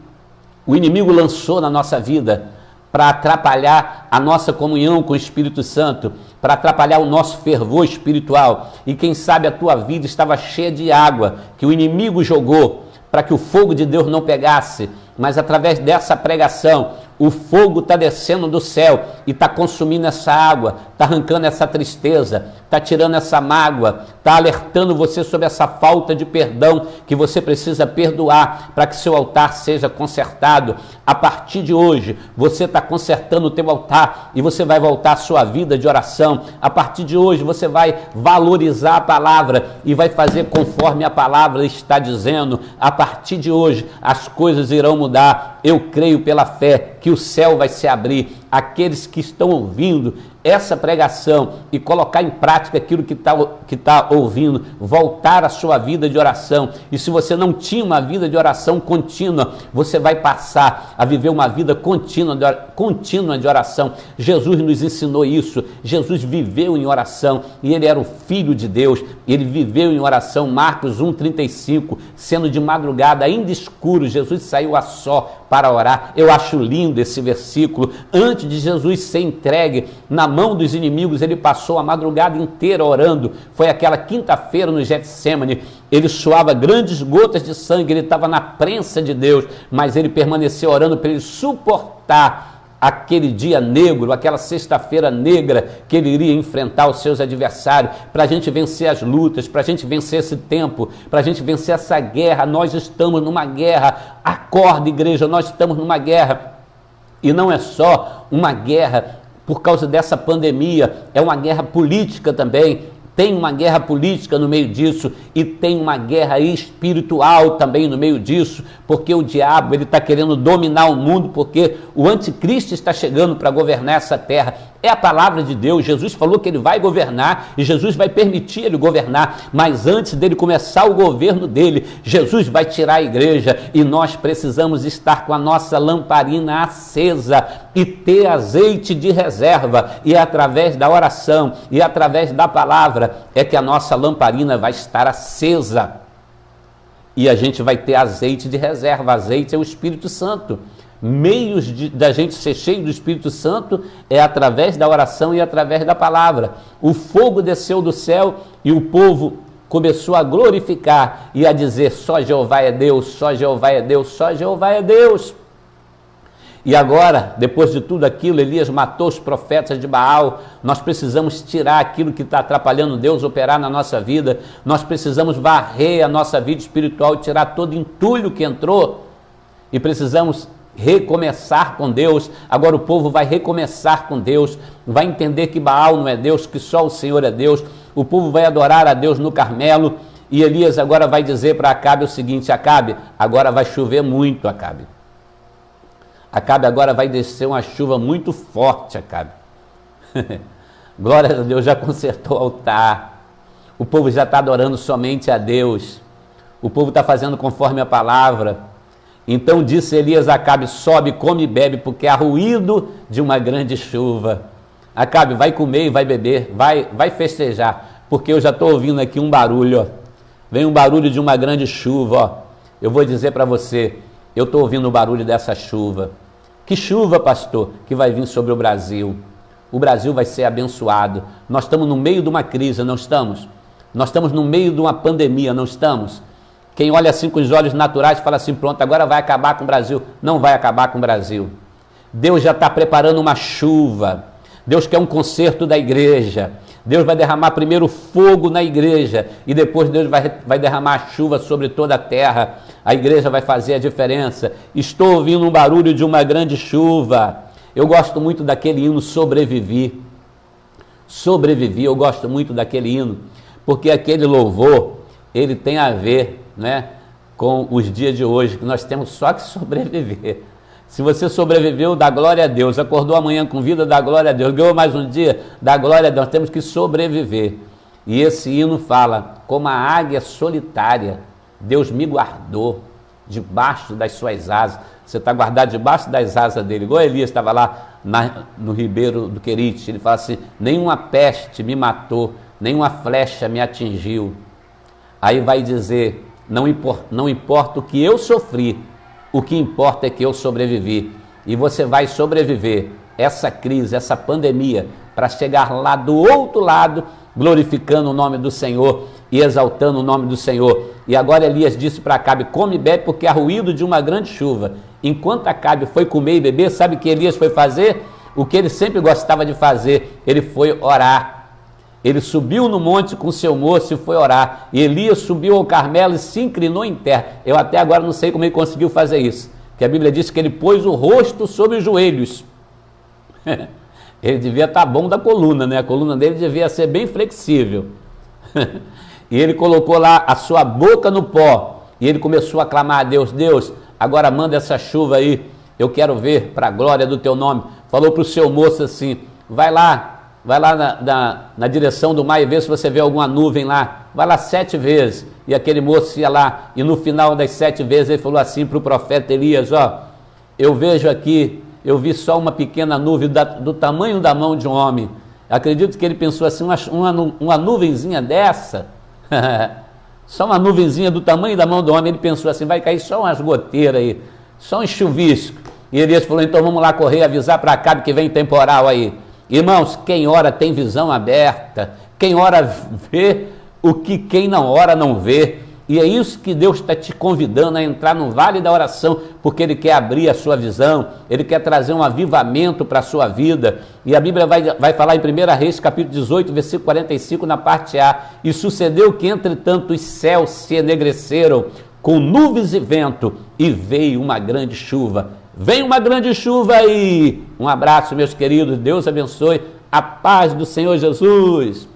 o inimigo lançou na nossa vida para atrapalhar a nossa comunhão com o Espírito Santo, para atrapalhar o nosso fervor espiritual. E quem sabe a tua vida estava cheia de água que o inimigo jogou para que o fogo de Deus não pegasse. Mas através dessa pregação, O fogo está descendo do céu e está consumindo essa água, está arrancando essa tristeza, está tirando essa mágoa, está alertando você sobre essa falta de perdão que você precisa perdoar para que seu altar seja consertado. A partir de hoje, você está consertando o teu altar e você vai voltar à sua vida de oração. A partir de hoje, você vai valorizar a palavra e vai fazer conforme a palavra está dizendo. A partir de hoje, as coisas irão mudar. Eu creio pela fé que o céu vai se abrir. Aqueles que estão ouvindo essa pregação e colocar em prática aquilo que tá ouvindo, voltar à sua vida de oração. E se você não tinha uma vida de oração contínua, você vai passar a viver uma vida contínua de oração. Jesus nos ensinou isso. Jesus viveu em oração e ele era o Filho de Deus. Ele viveu em oração. Marcos 1,35, sendo de madrugada, ainda escuro, Jesus saiu a só para orar. Eu acho lindo esse versículo. Antes de Jesus ser entregue na mão dos inimigos, ele passou a madrugada inteira orando. Foi aquela quinta-feira no Getsêmani. Ele suava grandes gotas de sangue, ele estava na prensa de Deus, mas ele permaneceu orando para ele suportar aquele dia negro, aquela sexta-feira negra que ele iria enfrentar os seus adversários, para a gente vencer as lutas, para a gente vencer esse tempo, para a gente vencer essa guerra. Nós estamos numa guerra. Acorda, igreja, nós estamos numa guerra. E não é só uma guerra por causa dessa pandemia, é uma guerra política também. Tem uma guerra política no meio disso e tem uma guerra espiritual também no meio disso, porque o diabo ele está querendo dominar o mundo, porque o anticristo está chegando para governar essa terra. É a palavra de Deus. Jesus falou que ele vai governar e Jesus vai permitir ele governar, mas antes dele começar o governo dele, Jesus vai tirar a igreja e nós precisamos estar com a nossa lamparina acesa e ter azeite de reserva, e através da oração e através da palavra é que a nossa lamparina vai estar acesa e a gente vai ter azeite de reserva. Azeite é o Espírito Santo. Meios da gente ser cheio do Espírito Santo é através da oração e através da palavra. O fogo desceu do céu e o povo começou a glorificar e a dizer: só Jeová é Deus, só Jeová é Deus, só Jeová é Deus. E agora, depois de tudo aquilo, Elias matou os profetas de Baal. Nós precisamos tirar aquilo que está atrapalhando Deus operar na nossa vida. Nós precisamos varrer a nossa vida espiritual, tirar todo entulho que entrou e precisamos recomeçar com Deus. Agora o povo vai recomeçar com Deus, vai entender que Baal não é Deus, que só o Senhor é Deus. O povo vai adorar a Deus no Carmelo e Elias agora vai dizer para Acabe o seguinte: Acabe, agora vai chover muito, Acabe. Acabe, agora vai descer uma chuva muito forte, Acabe. Glória a Deus, já consertou o altar. O povo já está adorando somente a Deus. O povo está fazendo conforme a palavra. Então disse Elias a Acabe: sobe, come e bebe, porque há ruído de uma grande chuva. Acabe, vai comer e vai beber, vai festejar, porque eu já estou ouvindo aqui um barulho, ó. Vem um barulho de uma grande chuva, ó. Eu vou dizer para você, eu estou ouvindo o barulho dessa chuva. Que chuva, pastor, que vai vir sobre o Brasil. O Brasil vai ser abençoado. Nós estamos no meio de uma crise, não estamos? Nós estamos no meio de uma pandemia, não estamos? Quem olha assim com os olhos naturais fala assim: pronto, agora vai acabar com o Brasil. Não vai acabar com o Brasil. Deus já está preparando uma chuva. Deus quer um conserto da igreja. Deus vai derramar primeiro fogo na igreja e depois Deus vai derramar a chuva sobre toda a terra. A igreja vai fazer a diferença. Estou ouvindo um barulho de uma grande chuva. Eu gosto muito daquele hino Sobrevivi. Sobrevivi, eu gosto muito daquele hino, porque aquele louvor, ele tem a ver, né, com os dias de hoje, que nós temos só que sobreviver. Se você sobreviveu, dá glória a Deus. Acordou amanhã com vida, dá glória a Deus. Ganhou mais um dia, dá glória a Deus. Nós temos que sobreviver. E esse hino fala: como a águia solitária, Deus me guardou debaixo das suas asas. Você está guardado debaixo das asas dele. Igual Elias estava lá no Ribeiro do Querite. Ele fala assim: nenhuma peste me matou, nenhuma flecha me atingiu. Aí vai dizer: não importa o que eu sofri, o que importa é que eu sobrevivi. E você vai sobreviver essa crise, essa pandemia, para chegar lá do outro lado, glorificando o nome do Senhor e exaltando o nome do Senhor. E agora Elias disse para Acabe: come e bebe, porque há ruído de uma grande chuva. Enquanto Acabe foi comer e beber, sabe o que Elias foi fazer? O que ele sempre gostava de fazer, ele foi orar. Ele subiu no monte com seu moço e foi orar. E Elias subiu ao Carmelo e se inclinou em terra. Eu até agora não sei como ele conseguiu fazer isso, que a Bíblia diz que ele pôs o rosto sobre os joelhos. Ele devia estar bom da coluna, né? A coluna dele devia ser bem flexível. E ele colocou lá a sua boca no pó. E ele começou a clamar a Deus: Deus, agora manda essa chuva aí. Eu quero ver para a glória do teu nome. Falou para o seu moço assim: vai lá na direção do mar e vê se você vê alguma nuvem lá. Vai lá 7 vezes. E aquele moço ia lá, e no final das 7 vezes ele falou assim para o profeta Elias: ó, eu vejo aqui, eu vi só uma pequena nuvem do tamanho da mão de um homem. Acredito que ele pensou assim: uma nuvenzinha dessa, só uma nuvenzinha do tamanho da mão do homem. Ele pensou assim: vai cair só umas goteiras aí, só um chuvisco. E Elias falou: então vamos lá correr, avisar para Acabe que vem temporal aí. Irmãos, quem ora tem visão aberta, quem ora vê o que quem não ora não vê. E é isso que Deus está te convidando a entrar no vale da oração, porque Ele quer abrir a sua visão, Ele quer trazer um avivamento para a sua vida. E a Bíblia vai falar em 1 Reis, capítulo 18, versículo 45, na parte A: e sucedeu que, entretanto, os céus se enegreceram com nuvens e vento, e veio uma grande chuva. Vem uma grande chuva aí. Um abraço, meus queridos. Deus abençoe. A paz do Senhor Jesus.